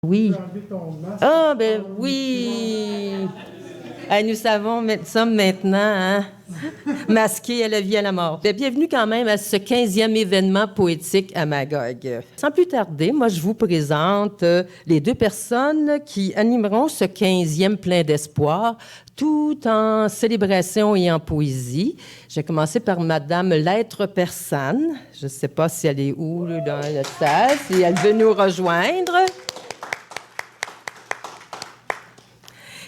Oui. Ah, ben oui. Nous sommes maintenant masqués à la vie et à la mort. Ben, bienvenue quand même à ce 15e événement poétique à Magog. Sans plus tarder, moi, je vous présente les deux personnes qui animeront ce 15e plein d'espoir, tout en célébration et en poésie. Je vais commencer par Madame Lettre Persane. Je ne sais pas si elle est où là, dans la salle, si elle veut nous rejoindre.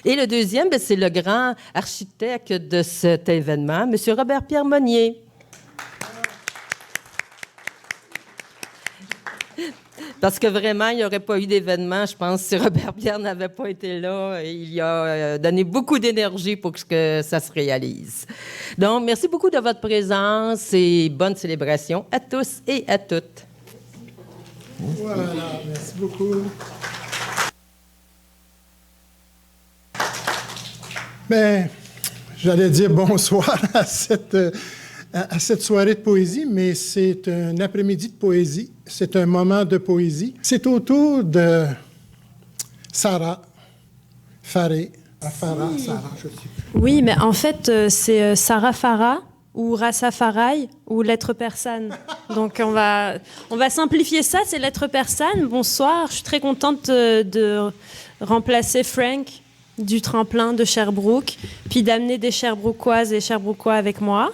Et le deuxième, ben, c'est le grand architecte de cet événement, M. Robert-Pierre Monnier. Parce que vraiment, il n'y aurait pas eu d'événement, je pense, si Robert-Pierre n'avait pas été là. Il a donné beaucoup d'énergie pour que ça se réalise. Donc, merci beaucoup de votre présence et bonne célébration à tous et à toutes. Voilà, merci beaucoup. Bien, j'allais dire bonsoir à cette soirée de poésie, mais c'est un après-midi de poésie, c'est un moment de poésie. C'est autour de Sarah Faré. Sarah, je sais plus. Oui, mais en fait, c'est Sarah Farah ou Rassa Farai ou lettre persane. Donc, on va simplifier ça, c'est lettre persane. Bonsoir, je suis très contente de remplacer Frank du tremplin de Sherbrooke, puis d'amener des Sherbrookoises et Sherbrookois avec moi.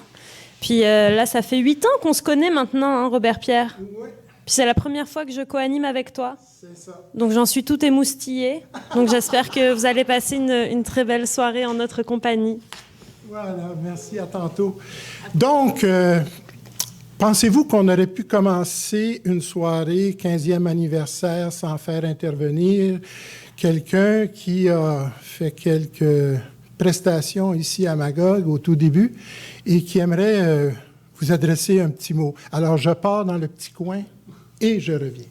Puis là, ça fait 8 ans qu'on se connaît maintenant, hein, Robert-Pierre. Oui. Puis c'est la première fois que je co-anime avec toi. C'est ça. Donc j'en suis tout émoustillée. Donc j'espère que vous allez passer une très belle soirée en notre compagnie. Voilà, merci, à tantôt. Donc, pensez-vous qu'on aurait pu commencer une soirée 15e anniversaire sans faire intervenir quelqu'un qui a fait quelques prestations ici à Magog au tout début et qui aimerait vous adresser un petit mot? Alors, je pars dans le petit coin et je reviens.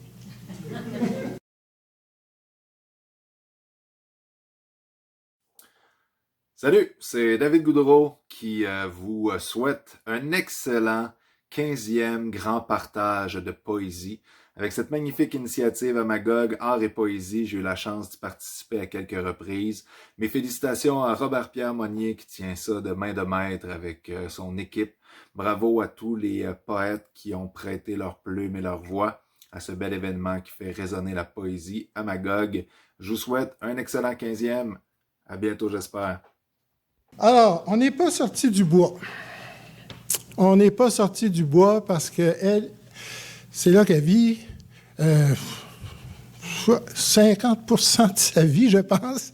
Salut, c'est David Goudreau qui vous souhaite un excellent 15e grand partage de poésie. Avec cette magnifique initiative à Magog, Art et Poésie, j'ai eu la chance d'y participer à quelques reprises. Mes félicitations à Robert-Pierre Monnier qui tient ça de main de maître avec son équipe. Bravo à tous les poètes qui ont prêté leur plume et leur voix à ce bel événement qui fait résonner la poésie à Magog. Je vous souhaite un excellent 15e. À bientôt, j'espère. Alors, on n'est pas sorti du bois. On n'est pas sorti du bois parce qu'elle, c'est là qu'elle vit 50% de sa vie, je pense.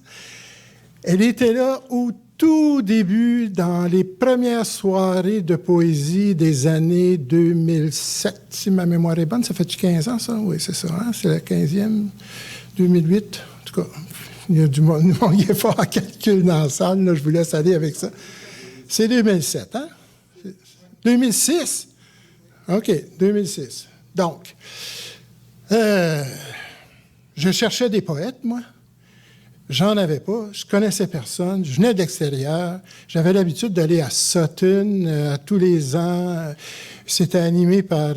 Elle était là au tout début, dans les premières soirées de poésie des années 2007, si ma mémoire est bonne. Ça fait 15 ans, ça? Oui, c'est ça. Hein? C'est la 15e, 2008. En tout cas, il y a du monde, il est fort en calcul dans la salle. Là, je vous laisse aller avec ça. C'est 2007, hein? 2006? OK, 2006. Donc, je cherchais des poètes, moi. J'en avais pas. Je connaissais personne. Je venais de l'extérieur. J'avais l'habitude d'aller à Sutton tous les ans. C'était animé par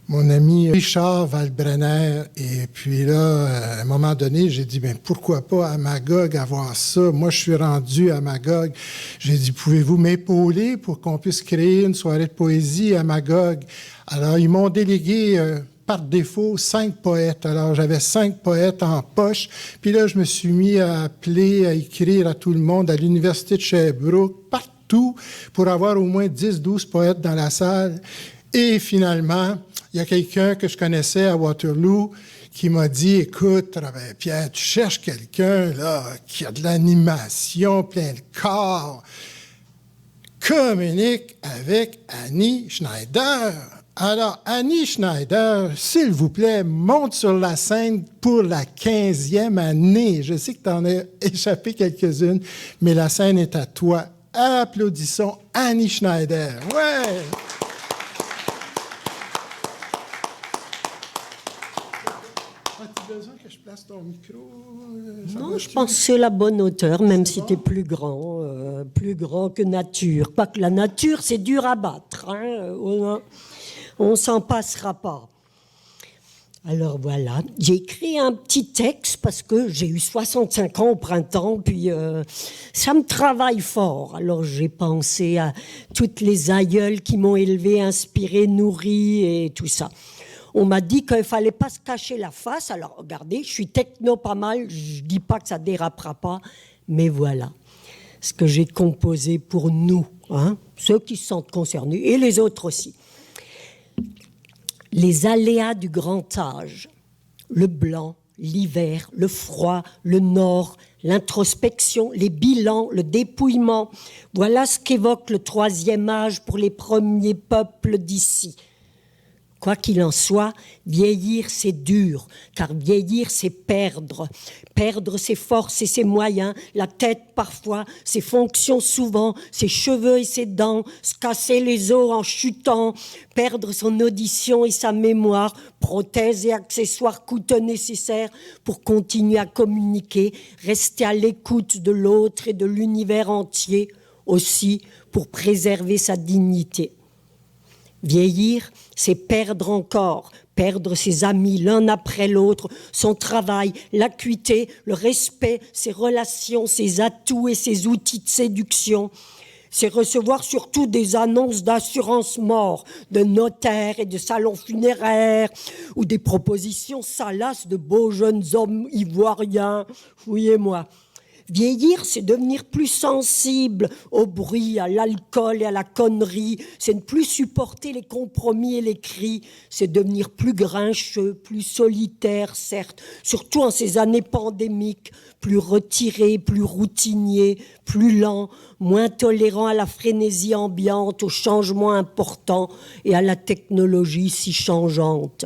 mon ami Richard Valbrenner. Et puis là, à un moment donné, j'ai dit, bien, pourquoi pas à Magog avoir ça? Moi, je suis rendu à Magog. J'ai dit, pouvez-vous m'épauler pour qu'on puisse créer une soirée de poésie à Magog? Alors, ils m'ont délégué par défaut 5 poètes. Alors, j'avais 5 poètes en poche. Puis là, je me suis mis à appeler, à écrire à tout le monde, à l'Université de Sherbrooke, partout, pour avoir au moins 10-12 poètes dans la salle. Et finalement, il y a quelqu'un que je connaissais à Waterloo qui m'a dit, écoute, Robert-Pierre, tu cherches quelqu'un là qui a de l'animation, plein de corps. Communique avec Annie Schneider. Alors, Annie Schneider, s'il vous plaît, monte sur la scène pour la 15e année. Je sais que tu en as échappé quelques-unes, mais la scène est à toi. Applaudissons Annie Schneider. Ouais! As-tu besoin que je place ton micro? Non, je pense que c'est la bonne hauteur, même si tu es plus grand que nature. Quoique la nature, c'est dur à battre. Hein? On s'en passera pas. Alors voilà, j'ai écrit un petit texte parce que j'ai eu 65 ans au printemps, puis ça me travaille fort. Alors j'ai pensé à toutes les aïeules qui m'ont élevé, inspiré, nourri et tout ça. On m'a dit qu'il ne fallait pas se cacher la face. Alors regardez, je suis techno pas mal, je ne dis pas que ça dérapera pas, mais voilà ce que j'ai composé pour nous, hein, ceux qui se sentent concernés et les autres aussi. Les aléas du grand âge, le blanc, l'hiver, le froid, le nord, l'introspection, les bilans, le dépouillement. Voilà ce qu'évoque le troisième âge pour les premiers peuples d'ici. Quoi qu'il en soit, vieillir c'est dur, car vieillir c'est perdre. Perdre ses forces et ses moyens, la tête parfois, ses fonctions souvent, ses cheveux et ses dents, se casser les os en chutant, perdre son audition et sa mémoire, prothèses et accessoires coûteux nécessaires pour continuer à communiquer, rester à l'écoute de l'autre et de l'univers entier, aussi pour préserver sa dignité. Vieillir, c'est perdre encore, perdre ses amis l'un après l'autre, son travail, l'acuité, le respect, ses relations, ses atouts et ses outils de séduction. C'est recevoir surtout des annonces d'assurance mort, de notaires et de salons funéraires, ou des propositions salaces de beaux jeunes hommes ivoiriens. Fouillez-moi. Vieillir, c'est devenir plus sensible au bruit, à l'alcool et à la connerie. C'est ne plus supporter les compromis et les cris. C'est devenir plus grincheux, plus solitaire, certes, surtout en ces années pandémiques, plus retiré, plus routinier, plus lent, moins tolérant à la frénésie ambiante, aux changements importants et à la technologie si changeante.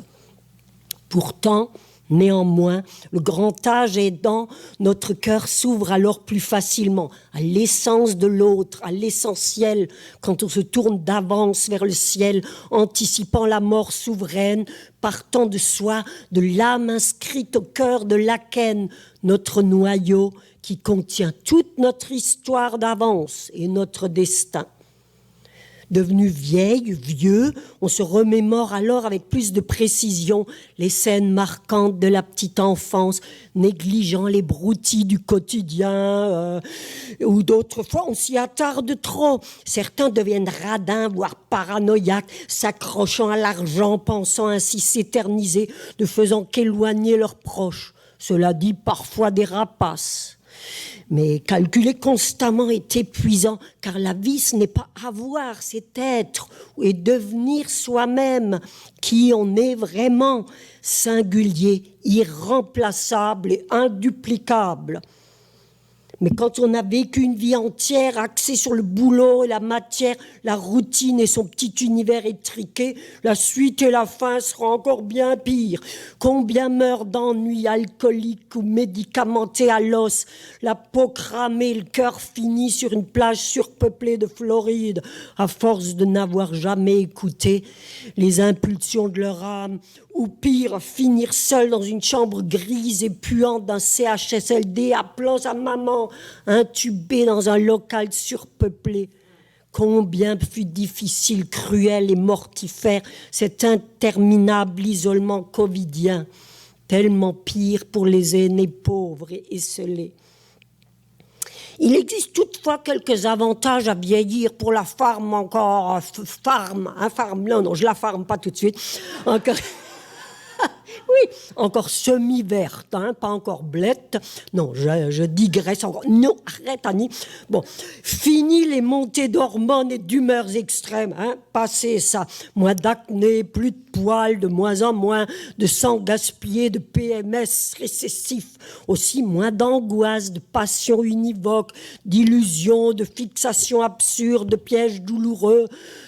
Pourtant, néanmoins, le grand âge aidant, notre cœur s'ouvre alors plus facilement à l'essence de l'autre, à l'essentiel, quand on se tourne d'avance vers le ciel, anticipant la mort souveraine, partant de soi, de l'âme inscrite au cœur de l'Aken, notre noyau qui contient toute notre histoire d'avance et notre destin. Devenu vieille, vieux, on se remémore alors avec plus de précision les scènes marquantes de la petite enfance, négligeant les broutilles du quotidien, ou d'autres fois on s'y attarde trop. Certains deviennent radins, voire paranoïaques, s'accrochant à l'argent, pensant ainsi s'éterniser, ne faisant qu'éloigner leurs proches. Cela dit parfois des rapaces. Mais calculer constamment est épuisant, car la vie, ce n'est pas avoir, c'est être et devenir soi-même qui on est vraiment, singulier, irremplaçable et induplicable. Mais quand on a vécu une vie entière axée sur le boulot et la matière, la routine et son petit univers étriqué, la suite et la fin seront encore bien pires. Combien meurent d'ennui alcoolique ou médicamentés à l'os, la peau cramée, le cœur fini sur une plage surpeuplée de Floride, à force de n'avoir jamais écouté les impulsions de leur âme, ou pire, finir seul dans une chambre grise et puante d'un CHSLD, appelant sa maman, intubé dans un local surpeuplé. Combien fut difficile, cruel et mortifère cet interminable isolement covidien, tellement pire pour les aînés pauvres et esselés. Il existe toutefois quelques avantages à vieillir pour la femme encore, non, je la farme pas tout de suite, encore... Oui, encore semi-verte, hein, pas encore blette. Non, je digresse encore. Non, arrête Annie. Bon, fini les montées d'hormones et d'humeurs extrêmes, hein, passé ça. Moins d'acné, plus de poils, de moins en moins, de sang gaspillé, de PMS récessif. Aussi moins d'angoisse, de passion univoque, d'illusions, de fixations absurdes, de pièges douloureux,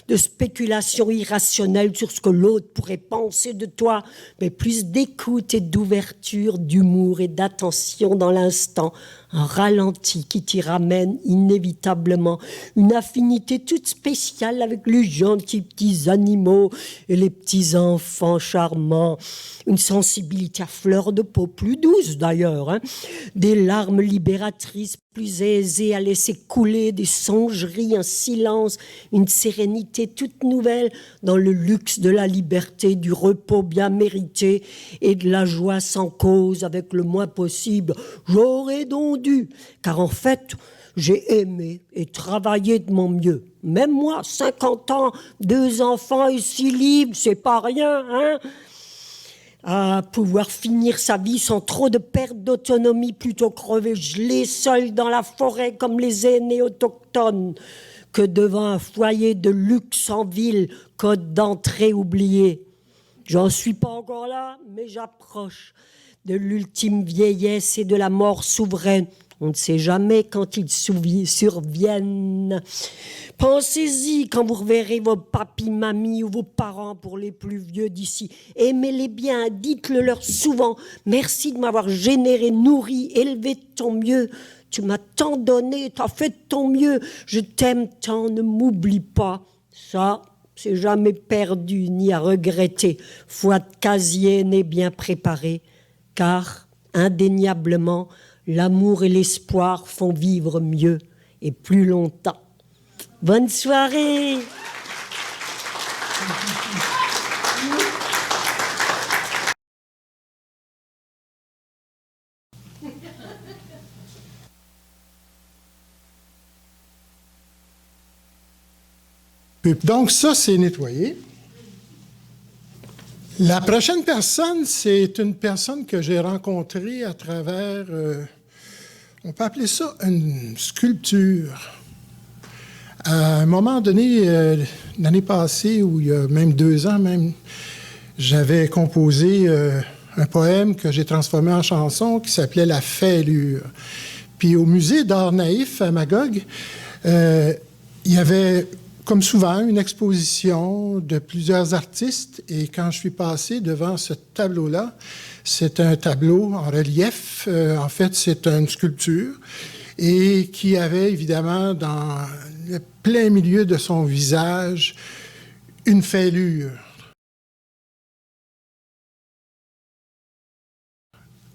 de spéculations irrationnelles sur ce que l'autre pourrait penser de toi, mais plus d'écoute et d'ouverture, d'humour et d'attention dans l'instant, un ralenti qui t'y ramène inévitablement, une affinité toute spéciale avec les gentils petits animaux et les petits enfants charmants, une sensibilité à fleur de peau, plus douce d'ailleurs, hein, des larmes libératrices plus aisé à laisser couler des songeries, un silence, une sérénité toute nouvelle dans le luxe de la liberté, du repos bien mérité et de la joie sans cause avec le moins possible. J'aurais donc dû, car en fait, j'ai aimé et travaillé de mon mieux. Même moi, 50 ans, 2 enfants et 6 livres, c'est pas rien, hein? À pouvoir finir sa vie sans trop de perte d'autonomie, plutôt crever gelé seul dans la forêt comme les aînés autochtones, que devant un foyer de luxe en ville, code d'entrée oublié. J'en suis pas encore là, mais j'approche de l'ultime vieillesse et de la mort souveraine. On ne sait jamais quand ils surviennent. Pensez-y quand vous reverrez vos papis, mamies ou vos parents pour les plus vieux d'ici. Aimez-les bien, dites-le leur souvent. Merci de m'avoir généré, nourri, élevé de ton mieux. Tu m'as tant donné, t'as fait de ton mieux. Je t'aime tant, ne m'oublie pas. Ça, c'est jamais perdu ni à regretter. Foi de casier n'est bien préparée. Car, indéniablement, l'amour et l'espoir font vivre mieux et plus longtemps. Bonne soirée! Donc ça, c'est nettoyé. La prochaine personne, c'est une personne que j'ai rencontrée à travers, on peut appeler ça une sculpture. À un moment donné, l'année passée, ou il y a même 2 ans même, j'avais composé un poème que j'ai transformé en chanson qui s'appelait « La fêlure ». Puis au musée d'art naïf à Magog, il y avait, comme souvent, une exposition de plusieurs artistes. Et quand je suis passé devant ce tableau-là, c'est un tableau en relief. En fait, c'est une sculpture. Et qui avait évidemment dans le plein milieu de son visage une fêlure.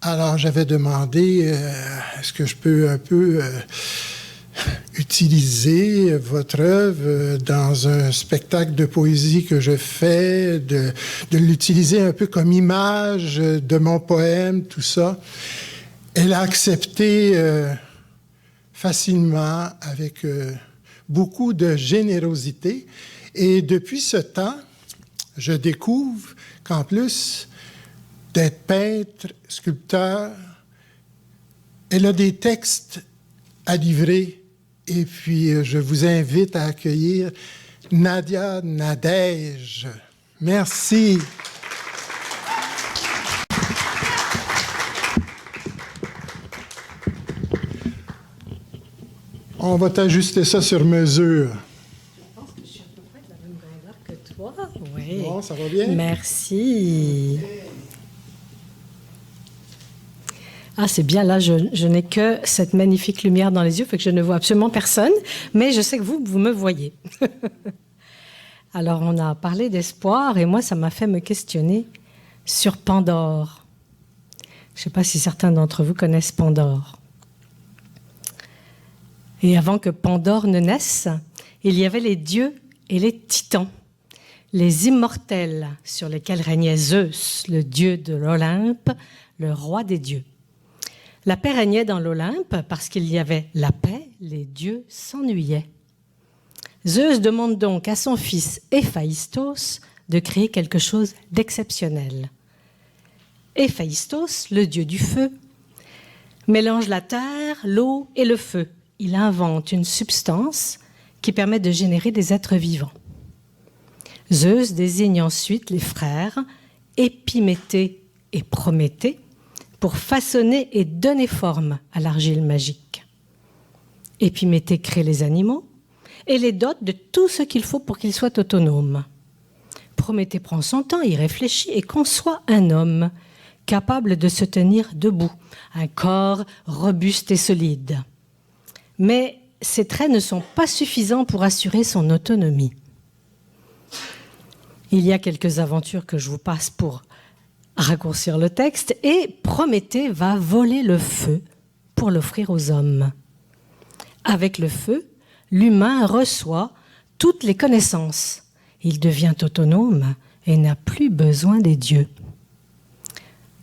Alors j'avais demandé, est-ce que je peux un peu utiliser votre œuvre dans un spectacle de poésie que je fais, de l'utiliser un peu comme image de mon poème, tout ça. Elle a accepté facilement, avec beaucoup de générosité. Et depuis ce temps, je découvre qu'en plus d'être peintre, sculpteur, elle a des textes à livrer. Et puis, je vous invite à accueillir Nadia Nadège. Merci. On va t'ajuster ça sur mesure. Je pense que je suis à peu près de la même grandeur que toi. Oui. Bon, ça va bien? Merci. Ah, c'est bien, là, je n'ai que cette magnifique lumière dans les yeux, fait que je ne vois absolument personne, mais je sais que vous me voyez. Alors, on a parlé d'espoir, et moi, ça m'a fait me questionner sur Pandore. Je ne sais pas si certains d'entre vous connaissent Pandore. Et avant que Pandore ne naisse, il y avait les dieux et les titans, les immortels sur lesquels régnait Zeus, le dieu de l'Olympe, le roi des dieux. La paix régnait dans l'Olympe parce qu'il y avait la paix, les dieux s'ennuyaient. Zeus demande donc à son fils Héphaïstos de créer quelque chose d'exceptionnel. Héphaïstos, le dieu du feu, mélange la terre, l'eau et le feu. Il invente une substance qui permet de générer des êtres vivants. Zeus désigne ensuite les frères Épiméthée et Prométhée pour façonner et donner forme à l'argile magique. Épiméthée crée les animaux et les dote de tout ce qu'il faut pour qu'ils soient autonomes. Prométhée prend son temps, y réfléchit et conçoit un homme capable de se tenir debout, un corps robuste et solide. Mais ces traits ne sont pas suffisants pour assurer son autonomie. Il y a quelques aventures que je vous passe pour raccourcir le texte, et Prométhée va voler le feu pour l'offrir aux hommes. Avec le feu, l'humain reçoit toutes les connaissances. Il devient autonome et n'a plus besoin des dieux.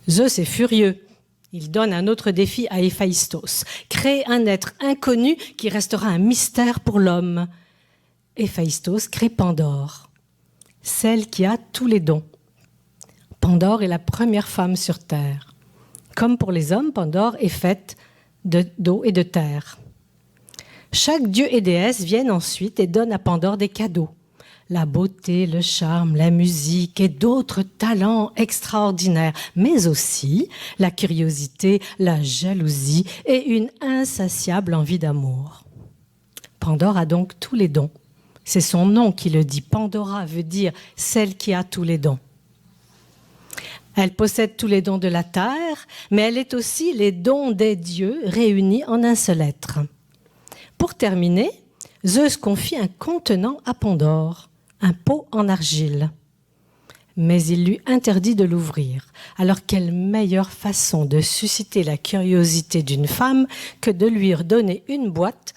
Zeus est furieux. Il donne un autre défi à Héphaïstos. Créer un être inconnu qui restera un mystère pour l'homme. Héphaïstos crée Pandore, celle qui a tous les dons. Pandore est la première femme sur Terre. Comme pour les hommes, Pandore est faite d'eau et de terre. Chaque dieu et déesse viennent ensuite et donnent à Pandore des cadeaux. La beauté, le charme, la musique et d'autres talents extraordinaires, mais aussi la curiosité, la jalousie et une insatiable envie d'amour. Pandore a donc tous les dons. C'est son nom qui le dit. Pandora veut dire celle qui a tous les dons. Elle possède tous les dons de la terre, mais elle est aussi les dons des dieux réunis en un seul être. Pour terminer, Zeus confie un contenant à Pandore, un pot en argile. Mais il lui interdit de l'ouvrir. Alors quelle meilleure façon de susciter la curiosité d'une femme que de lui redonner une boîte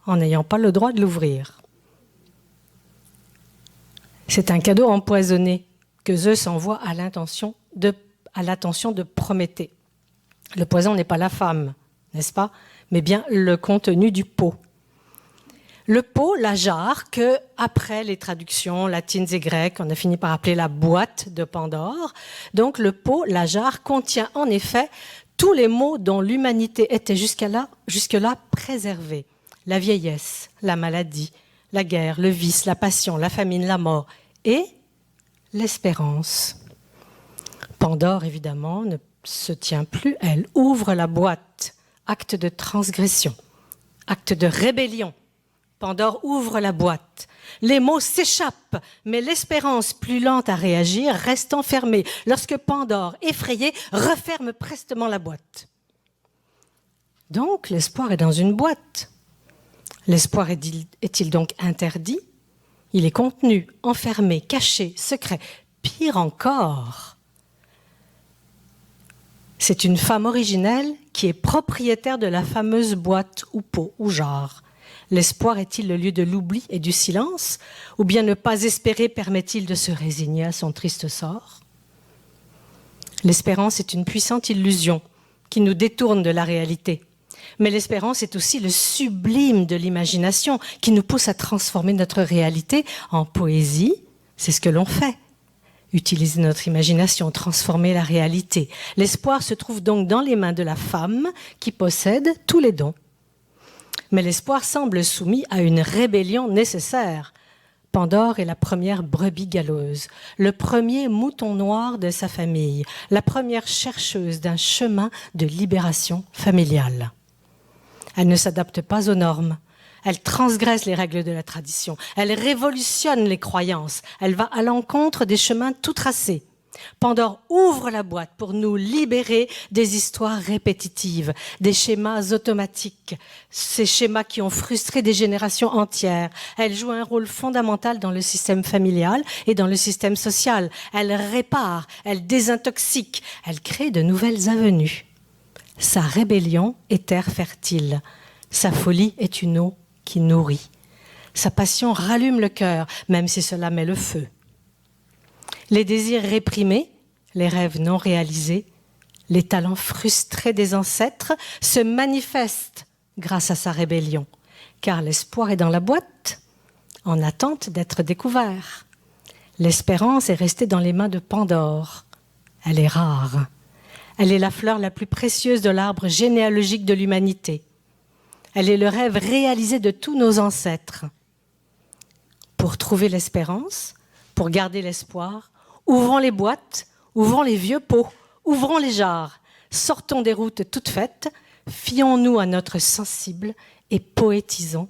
en n'ayant pas le droit de l'ouvrir. C'est un cadeau empoisonné que Zeus envoie à l'attention de Prométhée. Le poison n'est pas la femme, n'est-ce pas, mais bien le contenu du pot. Le pot, la jarre, que, après les traductions latines et grecques, on a fini par appeler la boîte de Pandore. Donc le pot, la jarre, contient en effet tous les maux dont l'humanité était jusque-là préservée. La vieillesse, la maladie, la guerre, le vice, la passion, la famine, la mort et l'espérance. Pandore, évidemment, ne se tient plus. Elle ouvre la boîte. Acte de transgression, acte de rébellion. Pandore ouvre la boîte. Les mots s'échappent, mais l'espérance, plus lente à réagir, reste enfermée lorsque Pandore, effrayée, referme prestement la boîte. Donc, l'espoir est dans une boîte. L'espoir est-il donc interdit? Il est contenu, enfermé, caché, secret. Pire encore, c'est une femme originelle qui est propriétaire de la fameuse boîte ou pot ou jarre. L'espoir est-il le lieu de l'oubli et du silence? Ou bien ne pas espérer permet-il de se résigner à son triste sort? L'espérance est une puissante illusion qui nous détourne de la réalité. Mais l'espérance est aussi le sublime de l'imagination qui nous pousse à transformer notre réalité en poésie. C'est ce que l'on fait. Utiliser notre imagination, transformer la réalité. L'espoir se trouve donc dans les mains de la femme qui possède tous les dons. Mais l'espoir semble soumis à une rébellion nécessaire. Pandore est la première brebis galeuse, le premier mouton noir de sa famille, la première chercheuse d'un chemin de libération familiale. Elle ne s'adapte pas aux normes. Elle transgresse les règles de la tradition. Elle révolutionne les croyances. Elle va à l'encontre des chemins tout tracés. Pandore ouvre la boîte pour nous libérer des histoires répétitives, des schémas automatiques, ces schémas qui ont frustré des générations entières. Elle joue un rôle fondamental dans le système familial et dans le système social. Elle répare, elle désintoxique, elle crée de nouvelles avenues. Sa rébellion est terre fertile. Sa folie est une eau qui nourrit. Sa passion rallume le cœur, même si cela met le feu. Les désirs réprimés, les rêves non réalisés, les talents frustrés des ancêtres se manifestent grâce à sa rébellion, car l'espoir est dans la boîte, en attente d'être découvert. L'espérance est restée dans les mains de Pandore. Elle est rare. Elle est la fleur la plus précieuse de l'arbre généalogique de l'humanité. Elle est le rêve réalisé de tous nos ancêtres. Pour trouver l'espérance, pour garder l'espoir, ouvrons les boîtes, ouvrons les vieux pots, ouvrons les jarres, sortons des routes toutes faites, fions-nous à notre sensible et poétisons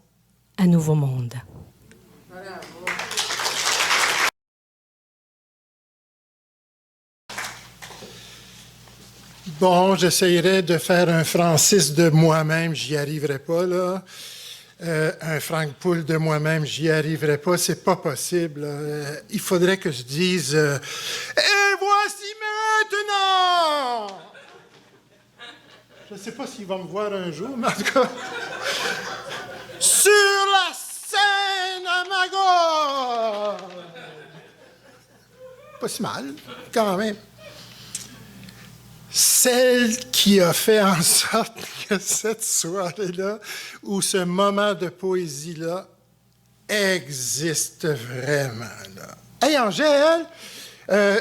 un nouveau monde. Bon, j'essayerai de faire un Francis de moi-même, j'y arriverai pas, là. Un Frank Poul de moi-même, j'y arriverai pas, c'est pas possible. Il faudrait que je dise et voici maintenant! Je sais pas s'il va me voir un jour, mais en tout cas... sur la scène à Magog. Pas si mal, quand même. Celle qui a fait en sorte que cette soirée-là, ou ce moment de poésie-là, existe vraiment, là. Hey, Angèle,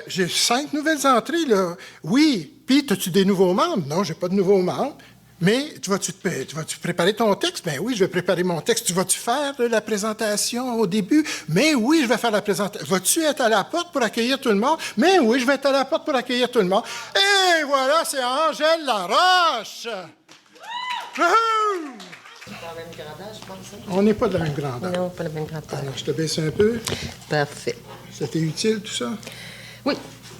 j'ai 5 nouvelles entrées, là. Oui, puis, as-tu des nouveaux membres? Non, j'ai pas de nouveaux membres. Mais tu vas-tu préparer ton texte? Ben oui, je vais préparer mon texte. Tu vas-tu faire la présentation au début? Mais oui, je vais faire la présentation. Vas-tu être à la porte pour accueillir tout le monde? Mais oui, je vais être à la porte pour accueillir tout le monde. Et voilà, c'est Angèle Laroche! Wouhou! Dans la même grandeur, je pense. Hein? On n'est pas de la même grandeur. Non, pas la même grandeur. Alors, je te baisse un peu. Parfait. C'était utile, tout ça? Oui,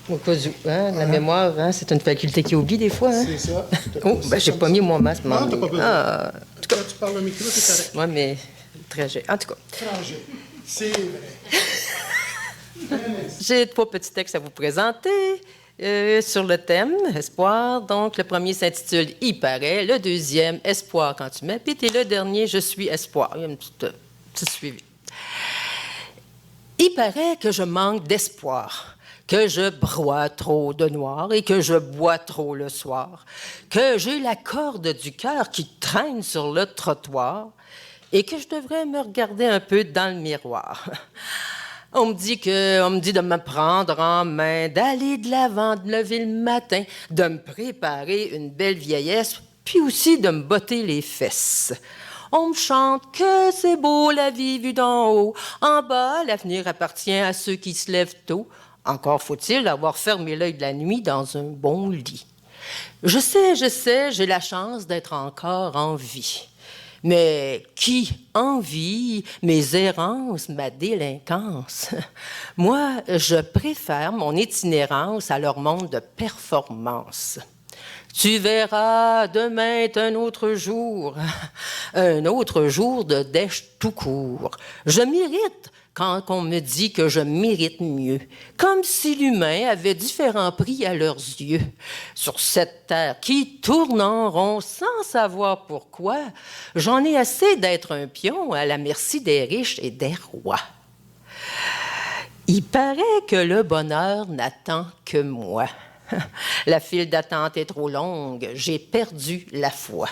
au cas où. Hein, la mémoire, hein, c'est une faculté qui oublie des fois. Hein? C'est ça. Oh, ben j'ai pas mis mon masque. Non, t'as pas besoin. Ah, En tout cas, tu parles au micro, c'est correct. oui, mais trajet. En tout cas, Étranger. C'est vrai. j'ai 3 petits textes à vous présenter sur le thème espoir. Donc, le premier s'intitule Il paraît, le deuxième Espoir quand tu m'habites et le dernier Je suis espoir. Il y a une petite suivi. Il paraît que je manque d'espoir, que je broie trop de noir et que je bois trop le soir, que j'ai la corde du cœur qui traîne sur le trottoir et que je devrais me regarder un peu dans le miroir. On me dit de me prendre en main, d'aller de l'avant, de me lever le matin, de me préparer une belle vieillesse, puis aussi de me botter les fesses. On me chante que c'est beau la vie vue d'en haut. En bas, l'avenir appartient à ceux qui se lèvent tôt. Encore faut-il avoir fermé l'œil de la nuit dans un bon lit. Je sais, j'ai la chance d'être encore en vie. Mais qui envie mes errances, ma délinquance? Moi, je préfère mon itinérance à leur monde de performance. Tu verras, demain est un autre jour de dèche tout court. Je m'irrite quand on me dit que je mérite mieux, comme si l'humain avait différents prix à leurs yeux. Sur cette terre qui tourne en rond sans savoir pourquoi, j'en ai assez d'être un pion à la merci des riches et des rois. Il paraît que le bonheur n'attend que moi. La file d'attente est trop longue, j'ai perdu la foi.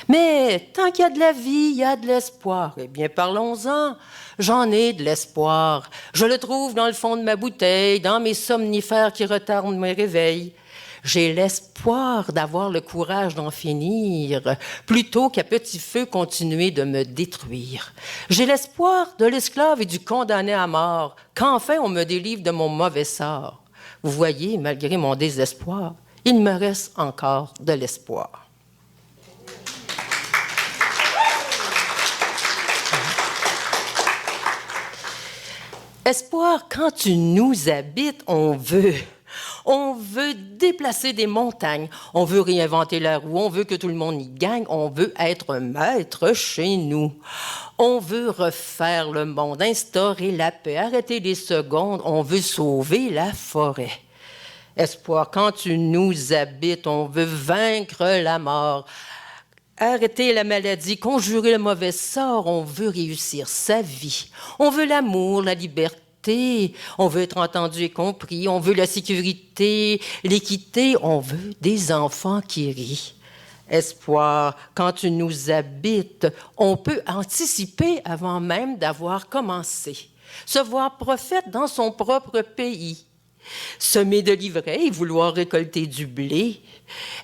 Mais tant qu'il y a de la vie, il y a de l'espoir. Eh bien, parlons-en. J'en ai de l'espoir. Je le trouve dans le fond de ma bouteille, dans mes somnifères qui retardent mes réveils. J'ai l'espoir d'avoir le courage d'en finir, plutôt qu'à petit feu continuer de me détruire. J'ai l'espoir de l'esclave et du condamné à mort, qu'enfin on me délivre de mon mauvais sort. Vous voyez, malgré mon désespoir, il me reste encore de l'espoir. Espoir, quand tu nous habites, on veut déplacer des montagnes, on veut réinventer la roue, on veut que tout le monde y gagne, on veut être maître chez nous. On veut refaire le monde, instaurer la paix, arrêter les secondes, on veut sauver la forêt. Espoir, quand tu nous habites, on veut vaincre la mort, arrêter la maladie, conjurer le mauvais sort, on veut réussir sa vie. On veut l'amour, la liberté, on veut être entendu et compris, on veut la sécurité, l'équité, on veut des enfants qui rient. Espoir, quand tu nous habites, on peut anticiper avant même d'avoir commencé, se voir prophète dans son propre pays. Semer de l'ivraie, vouloir récolter du blé,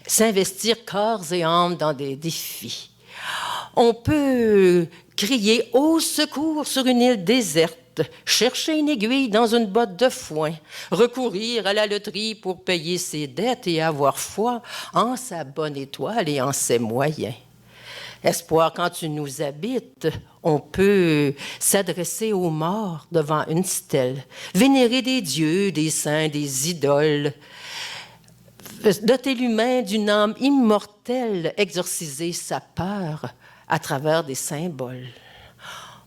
s'investir corps et âme dans des défis. On peut crier au secours sur une île déserte, chercher une aiguille dans une botte de foin, recourir à la loterie pour payer ses dettes et avoir foi en sa bonne étoile et en ses moyens. Espoir, quand tu nous habites, on peut s'adresser aux morts devant une stèle, vénérer des dieux, des saints, des idoles, doter l'humain d'une âme immortelle, exorciser sa peur à travers des symboles.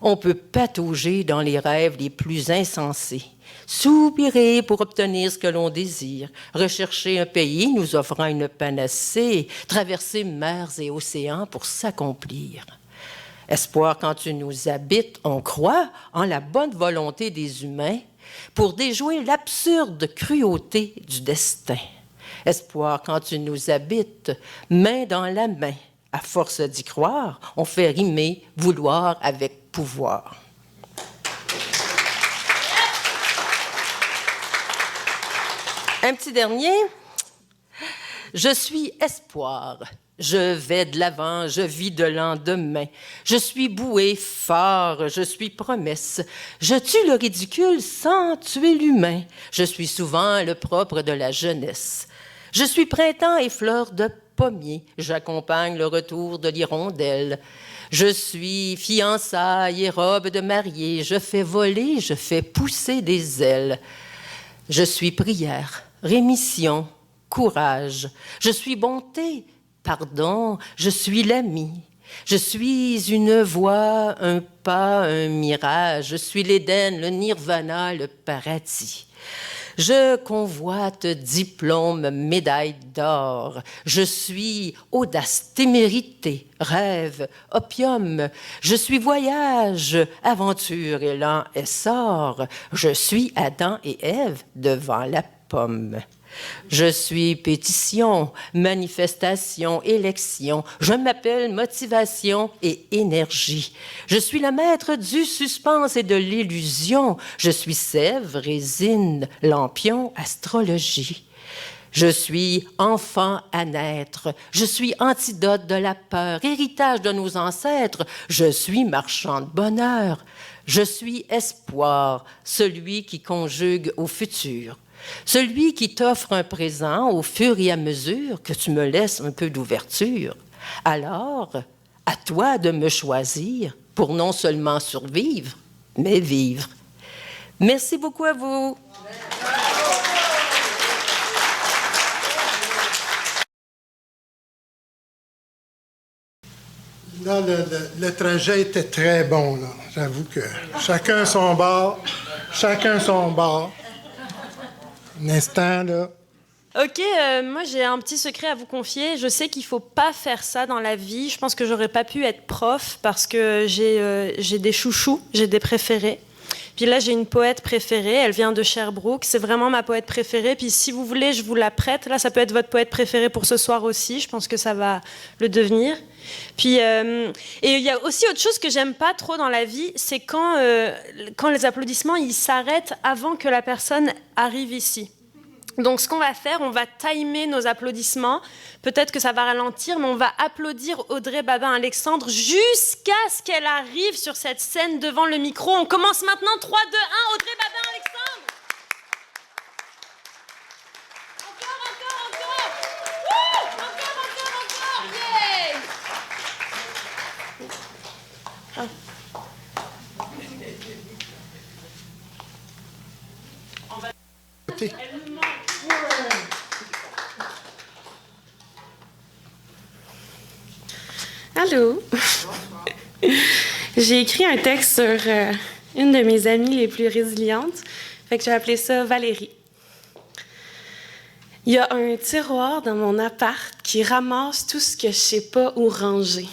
On peut patauger dans les rêves les plus insensés, soupirer pour obtenir ce que l'on désire, rechercher un pays nous offrant une panacée, traverser mers et océans pour s'accomplir. Espoir, quand tu nous habites, on croit en la bonne volonté des humains pour déjouer l'absurde cruauté du destin. Espoir, quand tu nous habites, main dans la main, à force d'y croire, on fait rimer vouloir avec pouvoir. Un petit dernier. Je suis espoir. Je vais de l'avant, je vis de lendemain. Je suis bouée, phare, je suis promesse. Je tue le ridicule sans tuer l'humain. Je suis souvent le propre de la jeunesse. Je suis printemps et fleurs de pommier. J'accompagne le retour de l'hirondelle. Je suis fiançailles et robe de mariée. Je fais voler, je fais pousser des ailes. Je suis prière, rémission, courage. Je suis bonté, pardon, je suis l'ami. Je suis une voix, un pas, un mirage. Je suis l'Éden, le nirvana, le paradis. Je convoite diplôme, médaille d'or. Je suis audace, témérité, rêve, opium. Je suis voyage, aventure, élan, essor. Je suis Adam et Ève devant la pomme. Je suis pétition, manifestation, élection. Je m'appelle motivation et énergie. Je suis le maître du suspense et de l'illusion. Je suis sève, résine, lampion, astrologie. Je suis enfant à naître. Je suis antidote de la peur, héritage de nos ancêtres. Je suis marchand de bonheur. Je suis espoir, celui qui conjugue au futur. Celui qui t'offre un présent au fur et à mesure que tu me laisses un peu d'ouverture. Alors, à toi de me choisir pour non seulement survivre, mais vivre. Merci beaucoup à vous. Là, le trajet était très bon, là. J'avoue que chacun son bord, chacun son bord. Un instant, là. Ok, moi j'ai un petit secret à vous confier. Je sais qu'il ne faut pas faire ça dans la vie. Je pense que j'aurais pas pu être prof parce que j'ai des chouchous, j'ai des préférés. Puis là, j'ai une poète préférée, elle vient de Sherbrooke, c'est vraiment ma poète préférée. Puis si vous voulez, je vous la prête. Là, ça peut être votre poète préférée pour ce soir aussi. Je pense que ça va le devenir. Puis, et il y a aussi autre chose que j'aime pas trop dans la vie, c'est quand les applaudissements, ils s'arrêtent avant que la personne arrive ici. Donc, ce qu'on va faire, on va timer nos applaudissements. Peut-être que ça va ralentir, mais on va applaudir Audrey Babin-Alexandre jusqu'à ce qu'elle arrive sur cette scène devant le micro. On commence maintenant. 3, 2, 1. Audrey Babin-Alexandre. Encore. Yeah! Allô? J'ai écrit un texte sur une de mes amies les plus résilientes. Fait que j'ai appelé ça Valérie. Il y a un tiroir dans mon appart qui ramasse tout ce que je sais pas où ranger.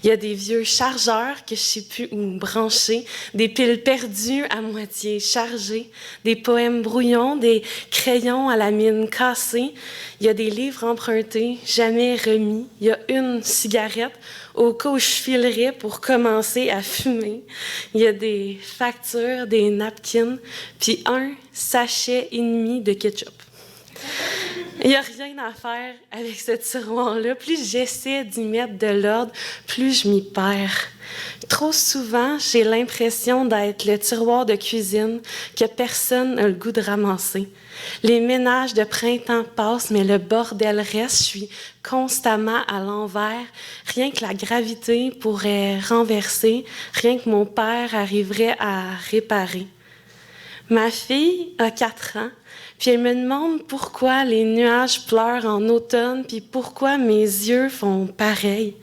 Il y a des vieux chargeurs que je sais plus où brancher, des piles perdues à moitié chargées, des poèmes brouillons, des crayons à la mine cassée. Il y a des livres empruntés, jamais remis. Il y a une cigarette au cas où je filerais pour commencer à fumer. Il y a des factures, des napkins, puis un sachet et demi de ketchup. Il n'y a rien à faire avec ce tiroir-là. Plus j'essaie d'y mettre de l'ordre, plus je m'y perds. Trop souvent, j'ai l'impression d'être le tiroir de cuisine que personne n'a le goût de ramasser. Les ménages de printemps passent, mais le bordel reste. Je suis constamment à l'envers. Rien que la gravité pourrait renverser. Rien que mon père arriverait à réparer. Ma fille a 4 ans. Puis elle me demande pourquoi les nuages pleurent en automne, puis pourquoi mes yeux font pareil.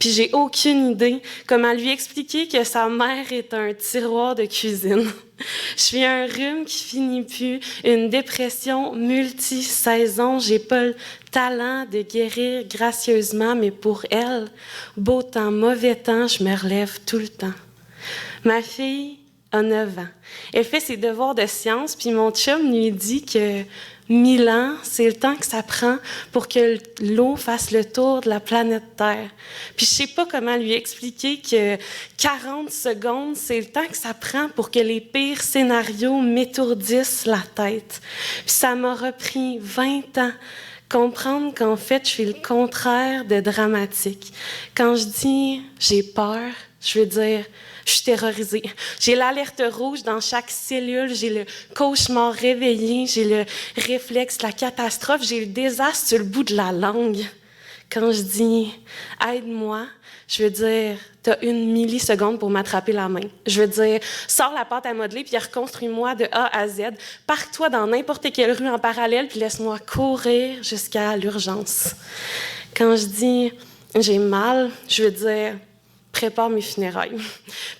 Puis j'ai aucune idée comment lui expliquer que sa mère est un tiroir de cuisine. Je suis un rhume qui finit plus, une dépression multi-saison. J'ai pas le talent de guérir gracieusement, mais pour elle, beau temps, mauvais temps, je me relève tout le temps. Ma fille a 9 ans. Elle fait ses devoirs de sciences, puis mon chum lui dit que 1000 ans, c'est le temps que ça prend pour que l'eau fasse le tour de la planète Terre. Puis je sais pas comment lui expliquer que 40 secondes, c'est le temps que ça prend pour que les pires scénarios m'étourdissent la tête. Puis ça m'aura pris 20 ans comprendre qu'en fait, je suis le contraire de dramatique. Quand je dis « j'ai peur », je veux dire « je suis terrorisée ». J'ai l'alerte rouge dans chaque cellule, j'ai le cauchemar réveillé, j'ai le réflexe de la catastrophe, j'ai le désastre sur le bout de la langue. Quand je dis « aide-moi », je veux dire « t'as 1 milliseconde pour m'attraper la main ». Je veux dire « sors la pâte à modeler puis reconstruis-moi de A à Z. Parque-toi dans n'importe quelle rue en parallèle puis laisse-moi courir jusqu'à l'urgence ». Quand je dis « j'ai mal », je veux dire « prépare mes funérailles ».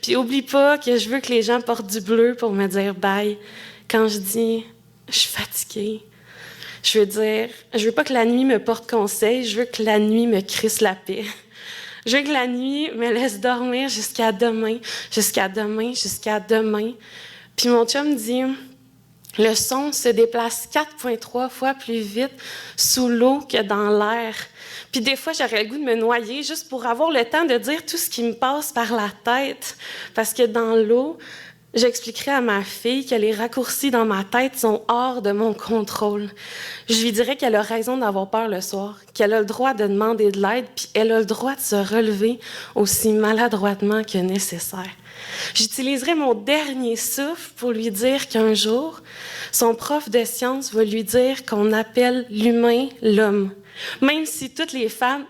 Puis oublie pas que je veux que les gens portent du bleu pour me dire bye. Quand je dis « je suis fatiguée », je veux dire « je veux pas que la nuit me porte conseil, je veux que la nuit me crisse la paix ». Je veux que la nuit me laisse dormir jusqu'à demain, jusqu'à demain, jusqu'à demain. Puis mon chum dit « le son se déplace 4,3 fois plus vite sous l'eau que dans l'air. » Puis des fois, j'aurais le goût de me noyer juste pour avoir le temps de dire tout ce qui me passe par la tête. Parce que dans l'eau, j'expliquerai à ma fille que les raccourcis dans ma tête sont hors de mon contrôle. Je lui dirais qu'elle a raison d'avoir peur le soir, qu'elle a le droit de demander de l'aide, puis elle a le droit de se relever aussi maladroitement que nécessaire. J'utiliserai mon dernier souffle pour lui dire qu'un jour, son prof de sciences va lui dire qu'on appelle l'humain l'homme. Même si les femmes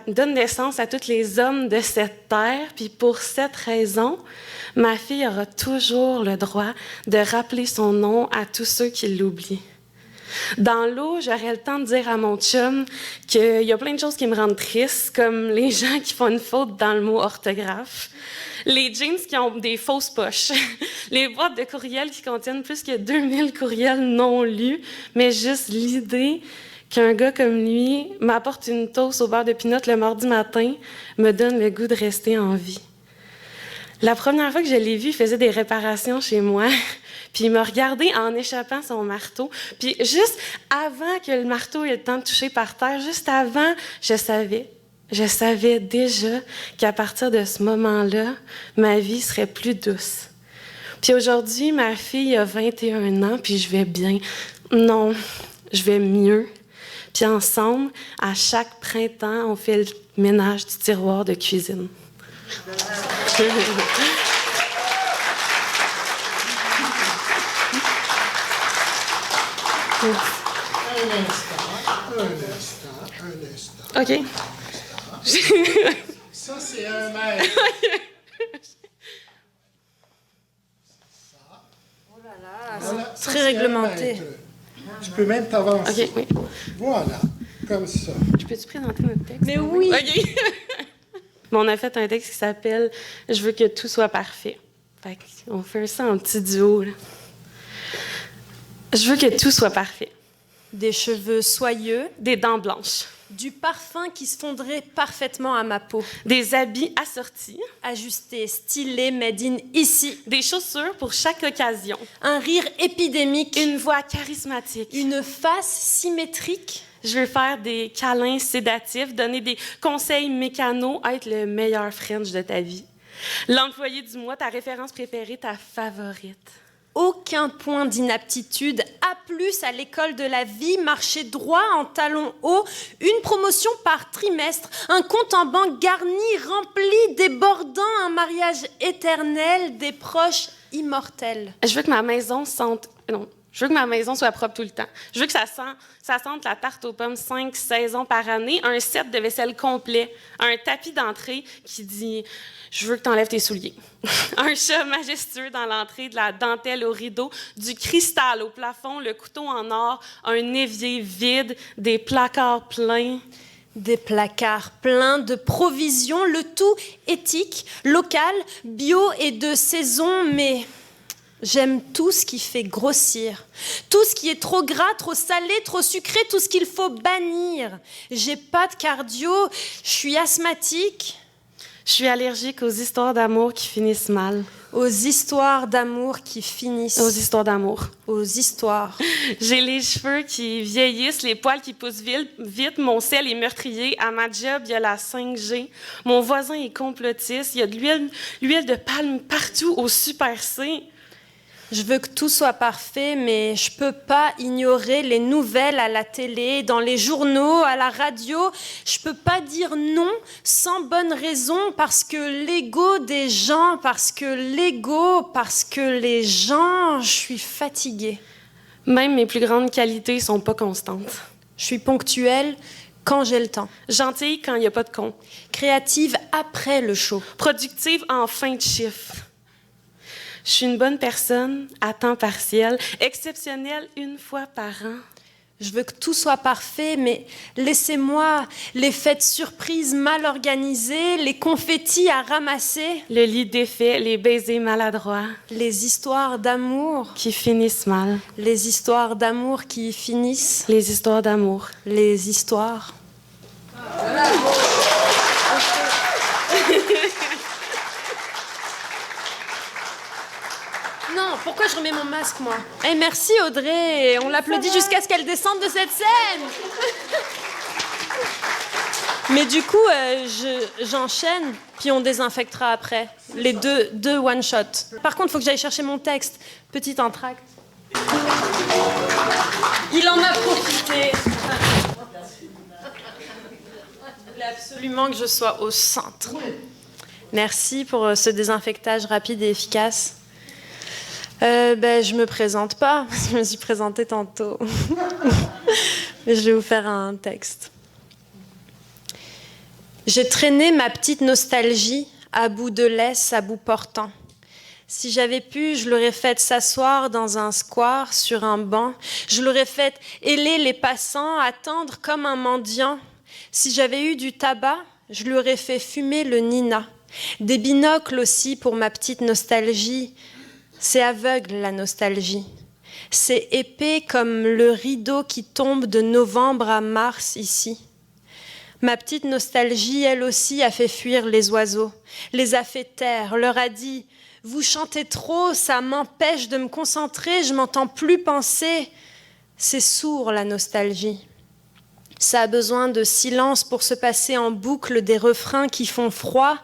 donnent naissance à tous les hommes de cette terre, puis pour cette raison, ma fille aura toujours le droit de rappeler son nom à tous ceux qui l'oublient. Dans l'eau, j'aurais le temps de dire à mon chum qu'il y a plein de choses qui me rendent triste, comme les gens qui font une faute dans le mot orthographe, les jeans qui ont des fausses poches, les boîtes de courriels qui contiennent plus que 2000 courriels non lus, mais juste l'idée qu'un gars comme lui m'apporte une toast au beurre de pinot le mardi matin me donne le goût de rester en vie. La première fois que je l'ai vu, il faisait des réparations chez moi, puis il m'a regardé en échappant son marteau. Puis juste avant que le marteau ait le temps de toucher par terre, juste avant, je savais déjà qu'à partir de ce moment-là, ma vie serait plus douce. Puis aujourd'hui, ma fille a 21 ans, puis je vais bien. Non, je vais mieux. Puis ensemble, à chaque printemps, on fait le ménage du tiroir de cuisine. Un instant. OK. Ça, c'est un mètre. Voilà, ça, Très réglementé. un mètre. Je peux même t'avancer. OK, oui. Voilà, comme ça. Je peux-tu présenter notre texte? Mais oui! OK. Mais on a fait un texte qui s'appelle « Je veux que tout soit parfait ». Fait qu'on fait ça en petit duo, là. Je veux que tout soit parfait. Des cheveux soyeux, Des dents blanches. du parfum qui se fondrait parfaitement à ma peau, Des habits assortis. ajusté, stylé, made in ici, Des chaussures pour chaque occasion. un rire épidémique, Une voix charismatique. une face symétrique, Je veux faire des câlins sédatifs, donner des conseils mécanos, être le meilleur French de ta vie. L'employé du mois, ta référence préférée, ta favorite. aucun point d'inaptitude, A+ à l'école de la vie, marcher droit en talons hauts, une promotion par trimestre, un compte en banque garni, rempli, débordant, un mariage éternel, des proches immortels. Je veux que ma maison sente... Non, je veux que ma maison soit propre tout le temps. Je veux que ça sente la tarte aux pommes 5 saisons par année, un set de vaisselle complet, un tapis d'entrée qui dit « Je veux que tu enlèves tes souliers ». Un chat majestueux dans l'entrée, de la dentelle au rideau, du cristal au plafond, le couteau en or, un évier vide, des placards pleins. Des placards pleins de provisions, le tout éthique, local, bio et de saison, mais j'aime tout ce qui fait grossir, tout ce qui est trop gras, trop salé, trop sucré, tout ce qu'il faut bannir. J'ai pas de cardio, je suis asthmatique. Je suis allergique aux histoires d'amour qui finissent mal. Aux histoires d'amour qui finissent. Aux histoires d'amour. Aux histoires. J'ai les cheveux qui vieillissent, les poils qui poussent vite, mon sel est meurtrier. À ma job, il y a la 5G. Mon voisin est complotiste. Il y a de l'huile de palme partout au Super C. Je veux que tout soit parfait, mais je peux pas ignorer les nouvelles à la télé, dans les journaux, à la radio. Je peux pas dire non sans bonne raison parce que l'ego des gens, parce que les gens, je suis fatiguée. Même mes plus grandes qualités sont pas constantes. Je suis ponctuelle quand j'ai le temps. Gentille quand il n'y a pas de con. Créative après le show. Productive en fin de chiffre. Je suis une bonne personne, à temps partiel, exceptionnelle une fois par an. Je veux que tout soit parfait, mais laissez-moi les fêtes surprises mal organisées, les confettis à ramasser. Le lit défait, les baisers maladroits. Les histoires d'amour. Qui finissent mal. Les histoires d'amour qui finissent. Les histoires d'amour. Les histoires. Non, pourquoi je remets mon masque, moi? Eh, merci, Audrey. On l'applaudit jusqu'à ce qu'elle descende de cette scène. Mais du coup, j'enchaîne, puis on désinfectera après. Les deux one-shot. Par contre, il faut que j'aille chercher mon texte. Petit entracte. Il en a profité. Il voulait absolument que je sois au centre. Merci pour ce désinfectage rapide et efficace. Je me présente pas, je me suis présentée tantôt. Mais je vais vous faire un texte. J'ai traîné ma petite nostalgie à bout de laisse, à bout portant. Si j'avais pu, je l'aurais faite s'asseoir dans un square, sur un banc. Je l'aurais faite héler les passants, attendre comme un mendiant. Si j'avais eu du tabac, je lui aurais fait fumer le Nina. Des binocles aussi pour ma petite nostalgie. C'est aveugle, la nostalgie. C'est épais comme le rideau qui tombe de novembre à mars ici. Ma petite nostalgie, elle aussi, a fait fuir les oiseaux, les a fait taire, leur a dit « Vous chantez trop, ça m'empêche de me concentrer, je m'entends plus penser. » C'est sourd, la nostalgie. Ça a besoin de silence pour se passer en boucle des refrains qui font froid.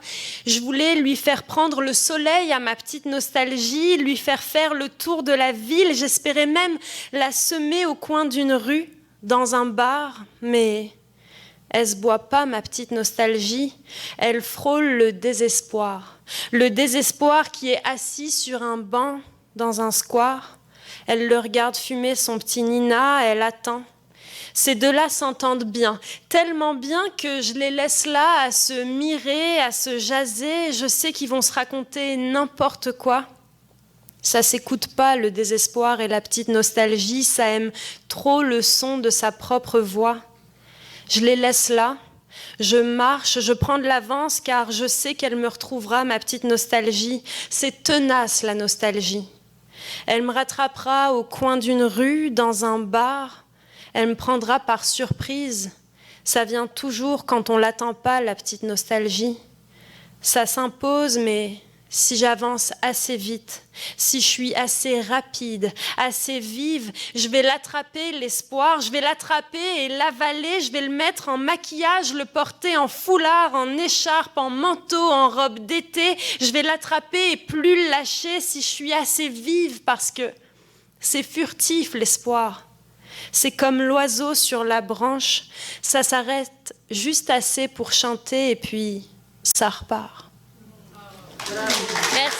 Je voulais lui faire prendre le soleil à ma petite nostalgie, lui faire faire le tour de la ville. J'espérais même la semer au coin d'une rue, dans un bar. Mais elle se boit pas, ma petite nostalgie. Elle frôle le désespoir. Le désespoir qui est assis sur un banc dans un square. Elle le regarde fumer son petit Nina, elle attend. Ces deux-là s'entendent bien, tellement bien que je les laisse là à se mirer, à se jaser. Je sais qu'ils vont se raconter n'importe quoi. Ça s'écoute pas, le désespoir et la petite nostalgie, ça aime trop le son de sa propre voix. Je les laisse là, je marche, je prends de l'avance car je sais qu'elle me retrouvera, ma petite nostalgie. C'est tenace, la nostalgie. Elle me rattrapera au coin d'une rue, dans un bar. Elle me prendra par surprise. Ça vient toujours quand on l'attend pas, la petite nostalgie. Ça s'impose, mais si j'avance assez vite, si je suis assez rapide, assez vive, je vais l'attraper, l'espoir, je vais l'attraper et l'avaler, je vais le mettre en maquillage, le porter en foulard, en écharpe, en manteau, en robe d'été. Je vais l'attraper et plus le lâcher si je suis assez vive parce que c'est furtif, l'espoir. C'est comme l'oiseau sur la branche, ça s'arrête juste assez pour chanter et puis ça repart. Merci.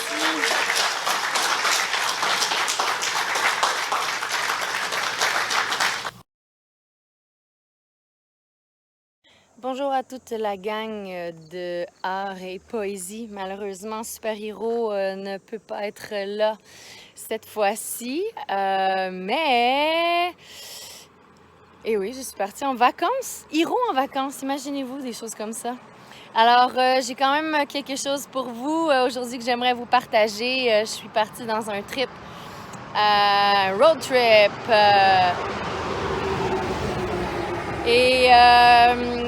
Bonjour à toute la gang de art et poésie. Malheureusement, Super Héros ne peut pas être là cette fois-ci, mais Et oui, je suis partie en vacances. Hiro en vacances, imaginez-vous des choses comme ça. Alors, j'ai quand même quelque chose pour vous aujourd'hui que j'aimerais vous partager. Je suis partie dans un trip, road trip. Et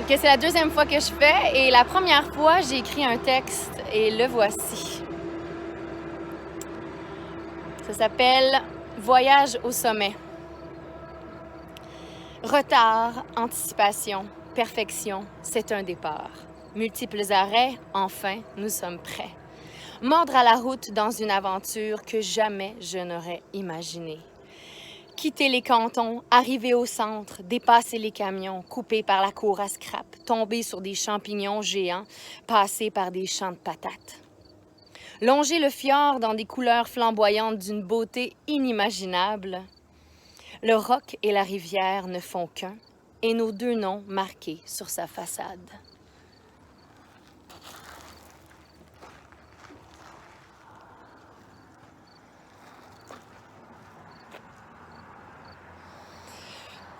que c'est la deuxième fois que je fais. Et la première fois, j'ai écrit un texte et le voici. Ça s'appelle « Voyage au sommet ». Retard, anticipation, perfection, c'est un départ. Multiples arrêts, enfin, nous sommes prêts. Mordre à la route dans une aventure que jamais je n'aurais imaginée. Quitter les cantons, arriver au centre, dépasser les camions, couper par la cour à scrap, tomber sur des champignons géants, passer par des champs de patates. Longer le fjord dans des couleurs flamboyantes d'une beauté inimaginable. Le roc et la rivière ne font qu'un, et nos deux noms marqués sur sa façade.